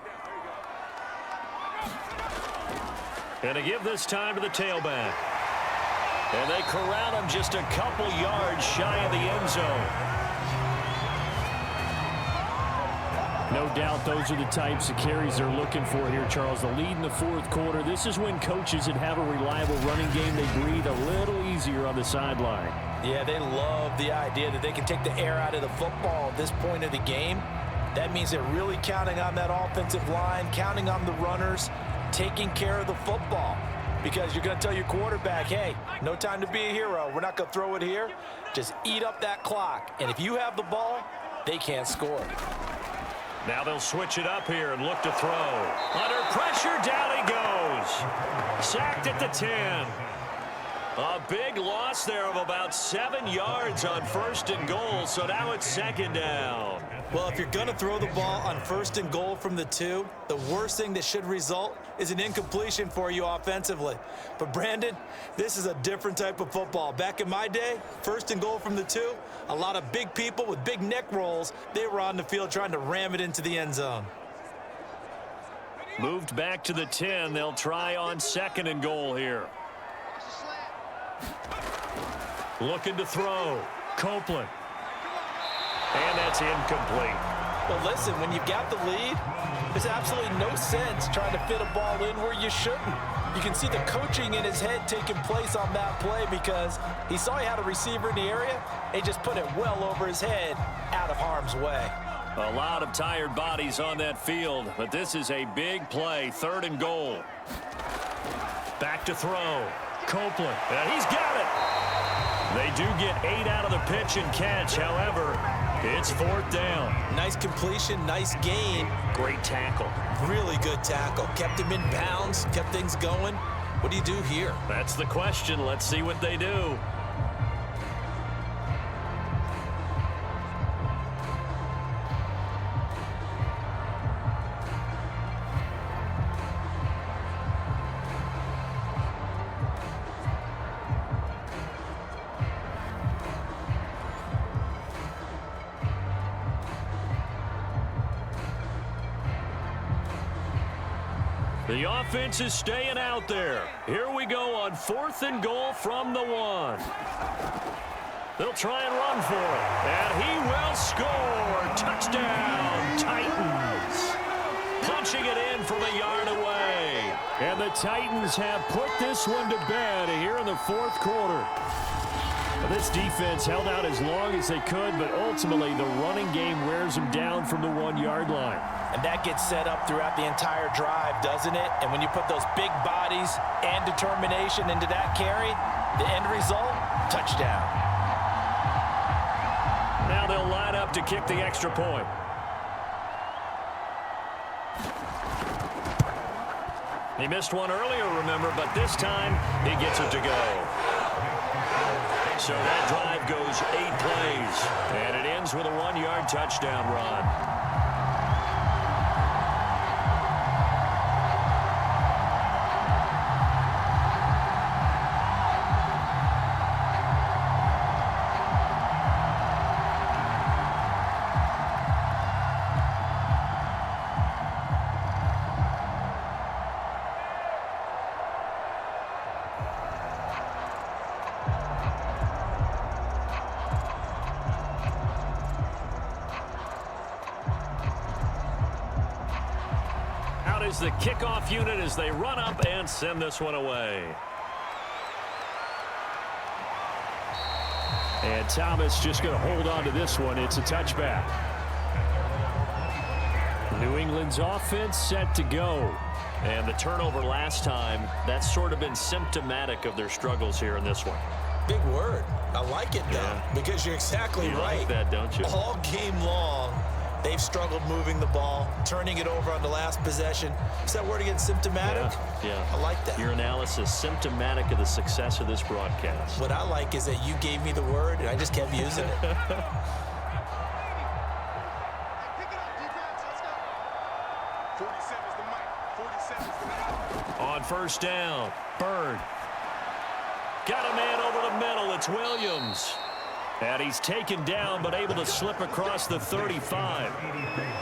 And to give this time to the tailback. And they corral him just a couple yards shy of the end zone. No doubt those are the types of carries they're looking for here, Charles. The lead in the fourth quarter. This is when coaches that have a reliable running game, they breathe a little easier on the sideline. Yeah, they love the idea that they can take the air out of the football at this point of the game. That means they're really counting on that offensive line, counting on the runners, taking care of the football. Because you're going to tell your quarterback, hey, no time to be a hero. We're not going to throw it here. Just eat up that clock. And if you have the ball, they can't score. Now they'll switch it up here and look to throw. Under pressure, down he goes. Sacked at the 10. A big loss there of about 7 yards on 1st and goal, so now it's 2nd down. Well, if you're going to throw the ball on 1st and goal from the 2, the worst thing that should result is an incompletion for you offensively. But, Brandon, this is a different type of football. Back in my day, 1st and goal from the 2, a lot of big people with big neck rolls, they were on the field trying to ram it into the end zone. Moved back to the 10. They'll try on 2nd and goal here. Looking to throw. Copeland. And that's incomplete. Well, listen, when you've got the lead, there's absolutely no sense trying to fit a ball in where you shouldn't. You can see the coaching in his head taking place on that play because he saw he had a receiver in the area and he just put it well over his head out of harm's way. A lot of tired bodies on that field, but this is a big play. 3rd and goal. Back to throw. Copeland. And he's got it. They do get 8 out of the pitch and catch. However, it's 4th down. Nice completion, nice gain. Great tackle. Really good tackle. Kept him in bounds, kept things going. What do you do here? That's the question. Let's see what they do. The offense is staying out there. Here we go on 4th and goal from the 1. They'll try and run for it. And he will score. Touchdown, Titans. Punching it in from a yard away. And the Titans have put this one to bed here in the 4th quarter. This defense held out as long as they could, but ultimately the running game wears them down from the 1-yard line. And that gets set up throughout the entire drive, doesn't it? And when you put those big bodies and determination into that carry, the end result, touchdown. Now they'll line up to kick the extra point. He missed one earlier, remember, but this time he gets it to go. So that drive goes 8 plays, and it ends with a 1-yard touchdown run. Is the kickoff unit as they run up and send this one away. And Thomas just going to hold on to this one. It's a touchback. New England's offense set to go. And the turnover last time, that's sort of been symptomatic of their struggles here in this one. Big word. I like it, though, because you're exactly right. You like that, don't you? All game long, they've struggled moving the ball, turning it over on the last possession. Is that word again, symptomatic? Yeah. I like that. Your analysis, symptomatic of the success of this broadcast. What I like is that you gave me the word, and I just kept using it. On 1st down, Bird. Got a man over the middle. It's Williams. And he's taken down, but able to slip across the 35.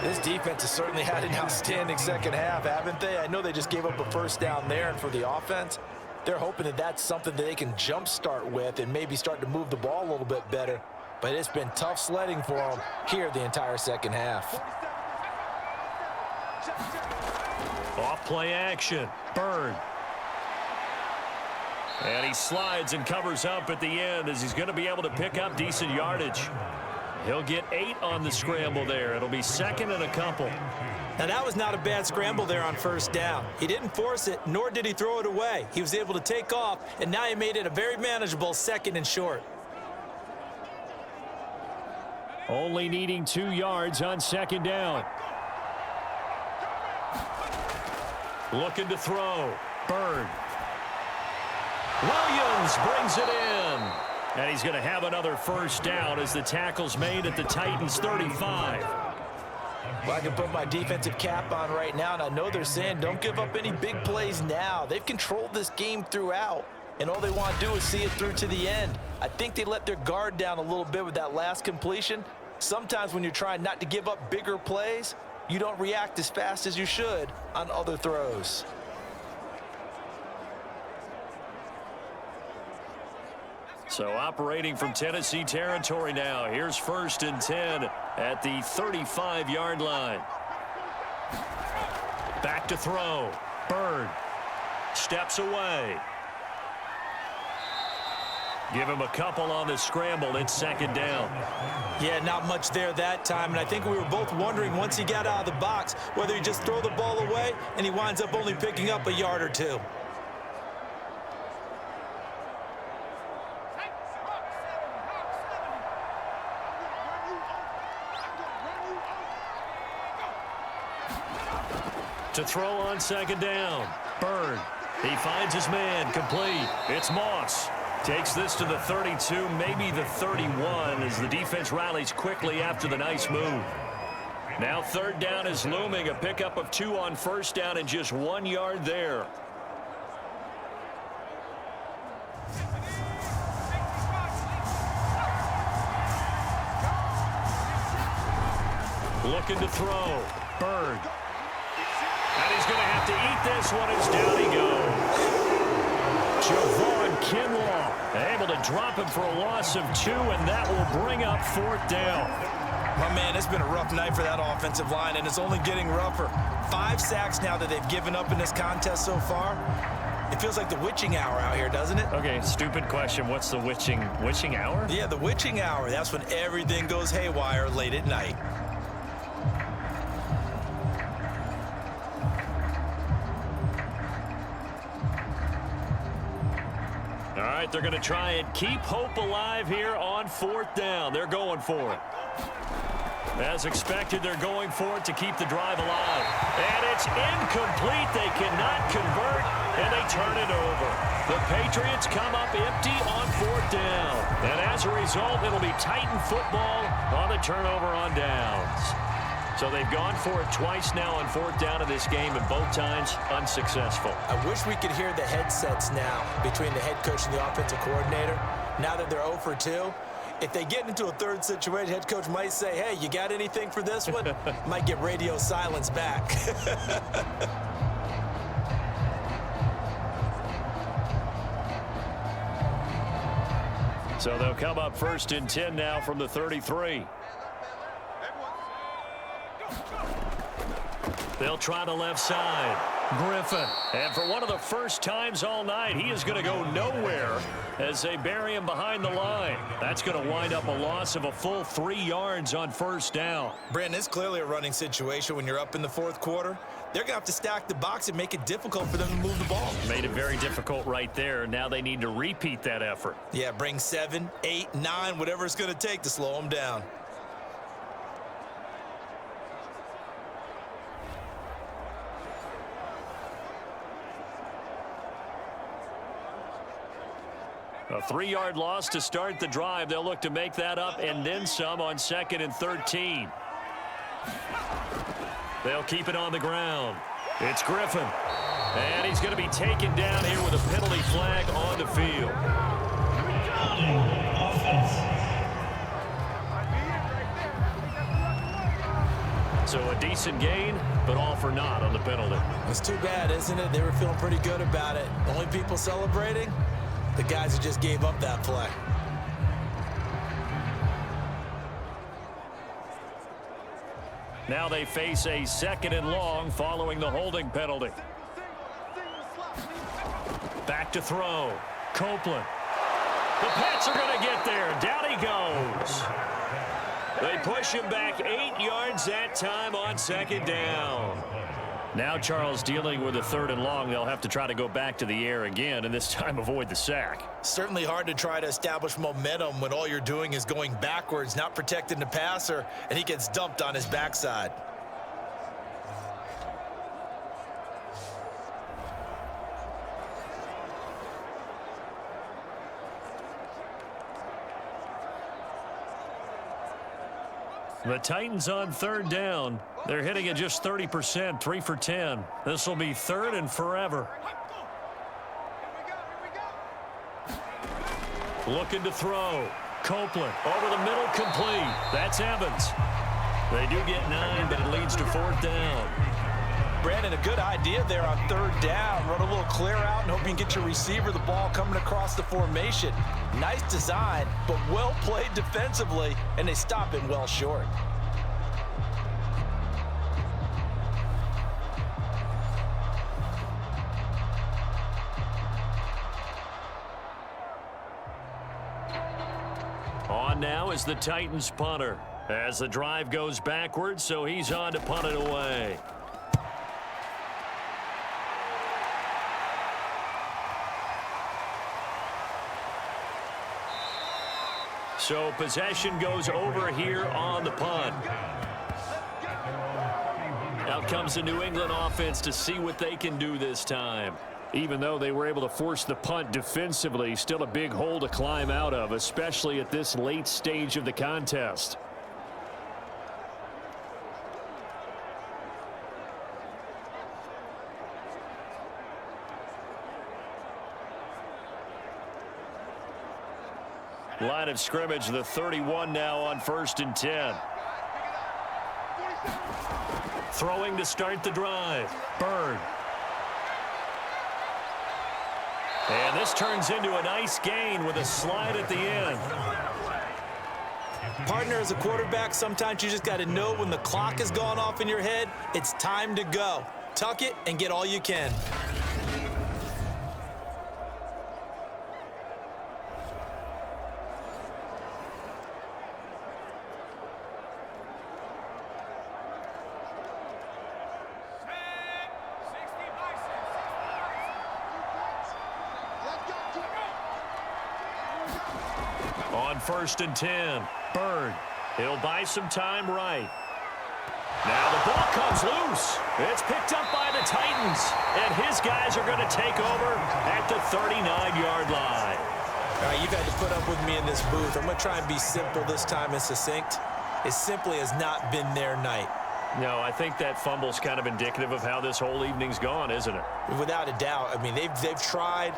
This defense has certainly had an outstanding second half, haven't they? I know they just gave up a 1st down there, and for the offense, they're hoping that that's something that they can jumpstart with and maybe start to move the ball a little bit better. But it's been tough sledding for them here the entire second half. Off play action. Bird. And he slides and covers up at the end as he's going to be able to pick up decent yardage. He'll get 8 on the scramble there. It'll be second and a couple. Now, that was not a bad scramble there on first down. He didn't force it, nor did he throw it away. He was able to take off, and now he made it a very manageable second and short. Only needing 2 yards on second down. Looking to throw. Bird. Williams brings it in. And he's going to have another first down as the tackle's made at the Titans' 35. Well, I can put my defensive cap on right now, and I know they're saying don't give up any big plays now. They've controlled this game throughout, and all they want to do is see it through to the end. I think they let their guard down a little bit with that last completion. Sometimes when you're trying not to give up bigger plays, you don't react as fast as you should on other throws. So operating from Tennessee territory now. Here's first and 10 at the 35-yard line. Back to throw. Bird steps away. Give him a couple on the scramble. It's second down. Yeah, not much there that time, and I think we were both wondering once he got out of the box whether he just throw the ball away and he winds up only picking up a yard or 2. To throw on second down. Bird. He finds his man. Complete. It's Moss. Takes this to the 32, maybe the 31, as the defense rallies quickly after the nice move. Now third down is looming. A pickup of 2 on first down and just 1 yard there. Looking to throw. Bird. And he's going to have to eat this one as down he goes. Javon Kinlaw able to drop him for a loss of 2, and that will bring up fourth down. My man, it's been a rough night for that offensive line, and it's only getting rougher. 5 sacks now that they've given up in this contest so far. It feels like the witching hour out here, doesn't it? Okay, stupid question. What's the witching hour? Yeah, the witching hour. That's when everything goes haywire late at night. All right, they're going to try and keep hope alive here on fourth down. They're going for it. As expected, they're going for it to keep the drive alive. And it's incomplete. They cannot convert, and they turn it over. The Patriots come up empty on fourth down. And as a result, it'll be Titan football on the turnover on downs. So they've gone for it twice now on fourth down in this game, and both times unsuccessful. I wish we could hear the headsets now between the head coach and the offensive coordinator. Now that they're 0 for 2, if they get into a third situation, head coach might say, hey, you got anything for this one? Might get radio silence back. So they'll come up first and 10 now from the 33. They'll try the left side. Griffin. And for one of the first times all night, he is going to go nowhere as they bury him behind the line. That's going to wind up a loss of a full 3 yards on first down. Brandon, it's clearly a running situation when you're up in the fourth quarter. They're going to have to stack the box and make it difficult for them to move the ball. Made it very difficult right there. Now they need to repeat that effort. Yeah, bring 7, 8, 9, whatever it's going to take to slow them down. A 3-yard loss to start the drive. They'll look to make that up and then some on 2nd and 13. They'll keep it on the ground. It's Griffin. And he's going to be taken down here with a penalty flag on the field. So a decent gain, but all for naught on the penalty. It's too bad, isn't it? They were feeling pretty good about it. The only people celebrating? The guys who just gave up that play. Now they face a 2nd and long following the holding penalty. Back to throw. Copeland. The Pats are going to get there. Down he goes. They push him back 8 yards that time on 2nd down. Now Charles dealing with a 3rd and long. They'll have to try to go back to the air again and this time avoid the sack. Certainly hard to try to establish momentum when all you're doing is going backwards, not protecting the passer, and he gets dumped on his backside. The Titans on 3rd down. They're hitting at just 30%, 3 for 10. This will be 3rd and forever. Looking to throw. Copeland over the middle, complete. That's Evans. They do get 9, but it leads to 4th down. Brandon, a good idea there on 3rd down. Run a little clear out and hope you can get your receiver the ball coming across the formation. Nice design, but well played defensively, and they stop him well short. On now is the Titans punter. As the drive goes backwards, so he's on to punt it away. So possession goes over here on the punt. Out comes the New England offense to see what they can do this time. Even though they were able to force the punt defensively, still a big hole to climb out of, especially at this late stage of the contest. Line of scrimmage, the 31 now on 1st and 10. Throwing to start the drive. Bird. And this turns into a nice gain with a slide at the end. Partner, as a quarterback, sometimes you just got to know when the clock has gone off in your head, it's time to go. Tuck it and get all you can. On 1st and 10, Bird. He'll buy some time right. Now the ball comes loose. It's picked up by the Titans, and his guys are going to take over at the 39-yard line. All right, you've had to put up with me in this booth. I'm going to try and be simple this time and succinct. It simply has not been their night. No, I think that fumble's kind of indicative of how this whole evening's gone, isn't it? Without a doubt. I mean, they've tried,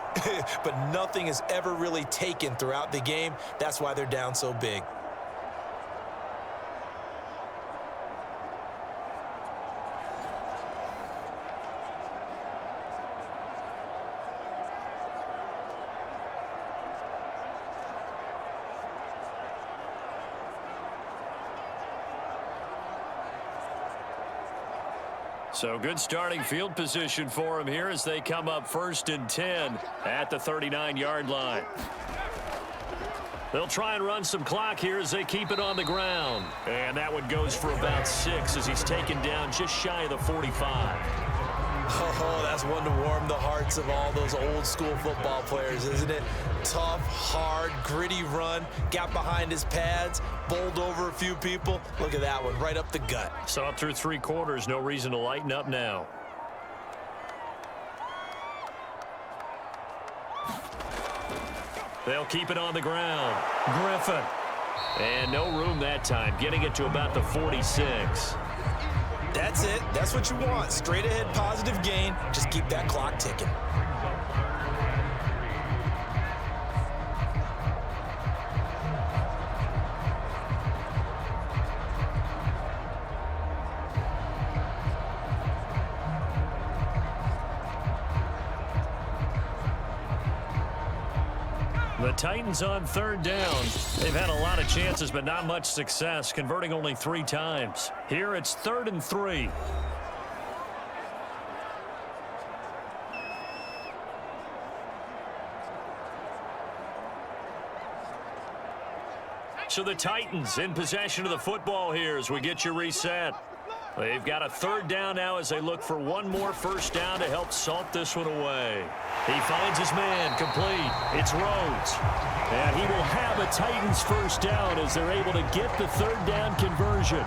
but nothing has ever really taken throughout the game. That's why they're down so big. So good starting field position for him here as they come up 1st and 10 at the 39-yard line. They'll try and run some clock here as they keep it on the ground. And that one goes for about 6 as he's taken down just shy of the 45. Oh, that's one to warm the hearts of all those old school football players, isn't it? Tough, hard, gritty run, got behind his pads, bowled over a few people. Look at that one, right up the gut. So up through 3 quarters, no reason to lighten up now. They'll keep it on the ground. Griffin. And no room that time, getting it to about the 46. That's it. That's what you want. Straight ahead positive gain. Just keep that clock ticking. The Titans on third down. They've had a lot of chances, but not much success, converting only 3 times. Here it's 3rd and 3. So the Titans in possession of the football here as we get you reset. They've got a 3rd down now as they look for one more first down to help salt this one away. He finds his man complete. It's Rhodes. And he will have a Titans first down as they're able to get the 3rd down conversion.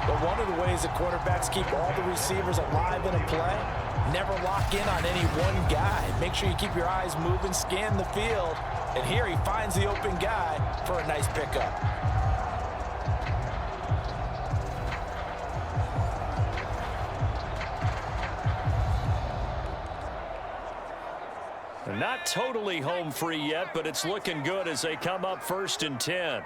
But one of the ways that quarterbacks keep all the receivers alive in a play, never lock in on any one guy. Make sure you keep your eyes moving, scan the field. And here he finds the open guy for a nice pickup. Not totally home free yet, but it's looking good as they come up 1st and 10.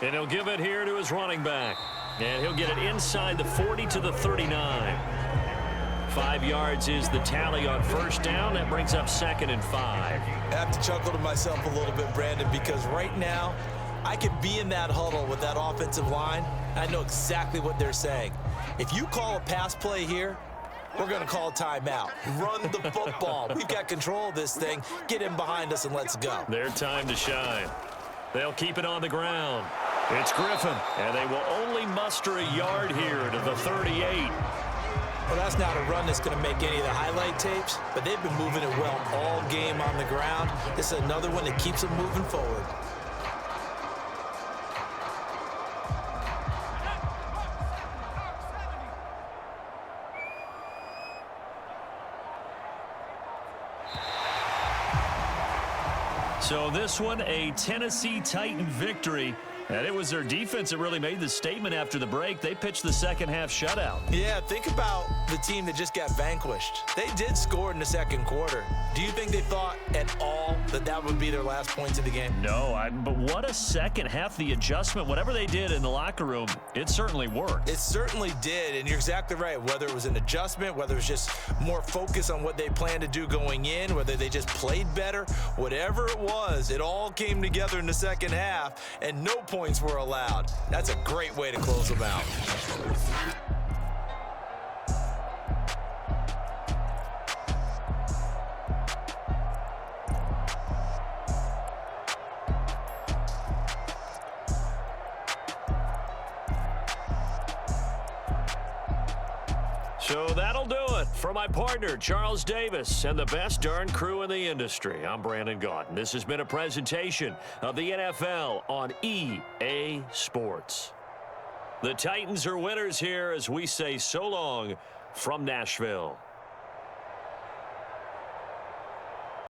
And he'll give it here to his running back. And he'll get it inside the 40 to the 39. 5 yards is the tally on first down. That brings up 2nd and 5. I have to chuckle to myself a little bit, Brandon, because right now I could be in that huddle with that offensive line. I know exactly what they're saying. If you call a pass play here, we're going to call a timeout. Run the football. We've got control of this thing. Get in behind us and let's go. Their time to shine. They'll keep it on the ground. It's Griffin, and they will only muster a yard here to the 38. Well, that's not a run that's going to make any of the highlight tapes, but they've been moving it well all game on the ground. This is another one that keeps them moving forward. So this one, a Tennessee Titan victory. And it was their defense that really made the statement after the break. They pitched the second half shutout. Yeah, think about the team that just got vanquished. They did score in the second quarter. Do you think they thought at all that that would be their last points of the game? No, but what a second half. The adjustment, whatever they did in the locker room, it certainly worked. It certainly did, and you're exactly right. Whether it was an adjustment, whether it was just more focus on what they planned to do going in, whether they just played better, whatever it was, it all came together in the second half, and no points were allowed. That's a great way to close them out. So that'll do it. For my partner, Charles Davis, and the best darn crew in the industry, I'm Brandon Gaudin. This has been a presentation of the NFL on EA Sports. The Titans are winners here as we say so long from Nashville.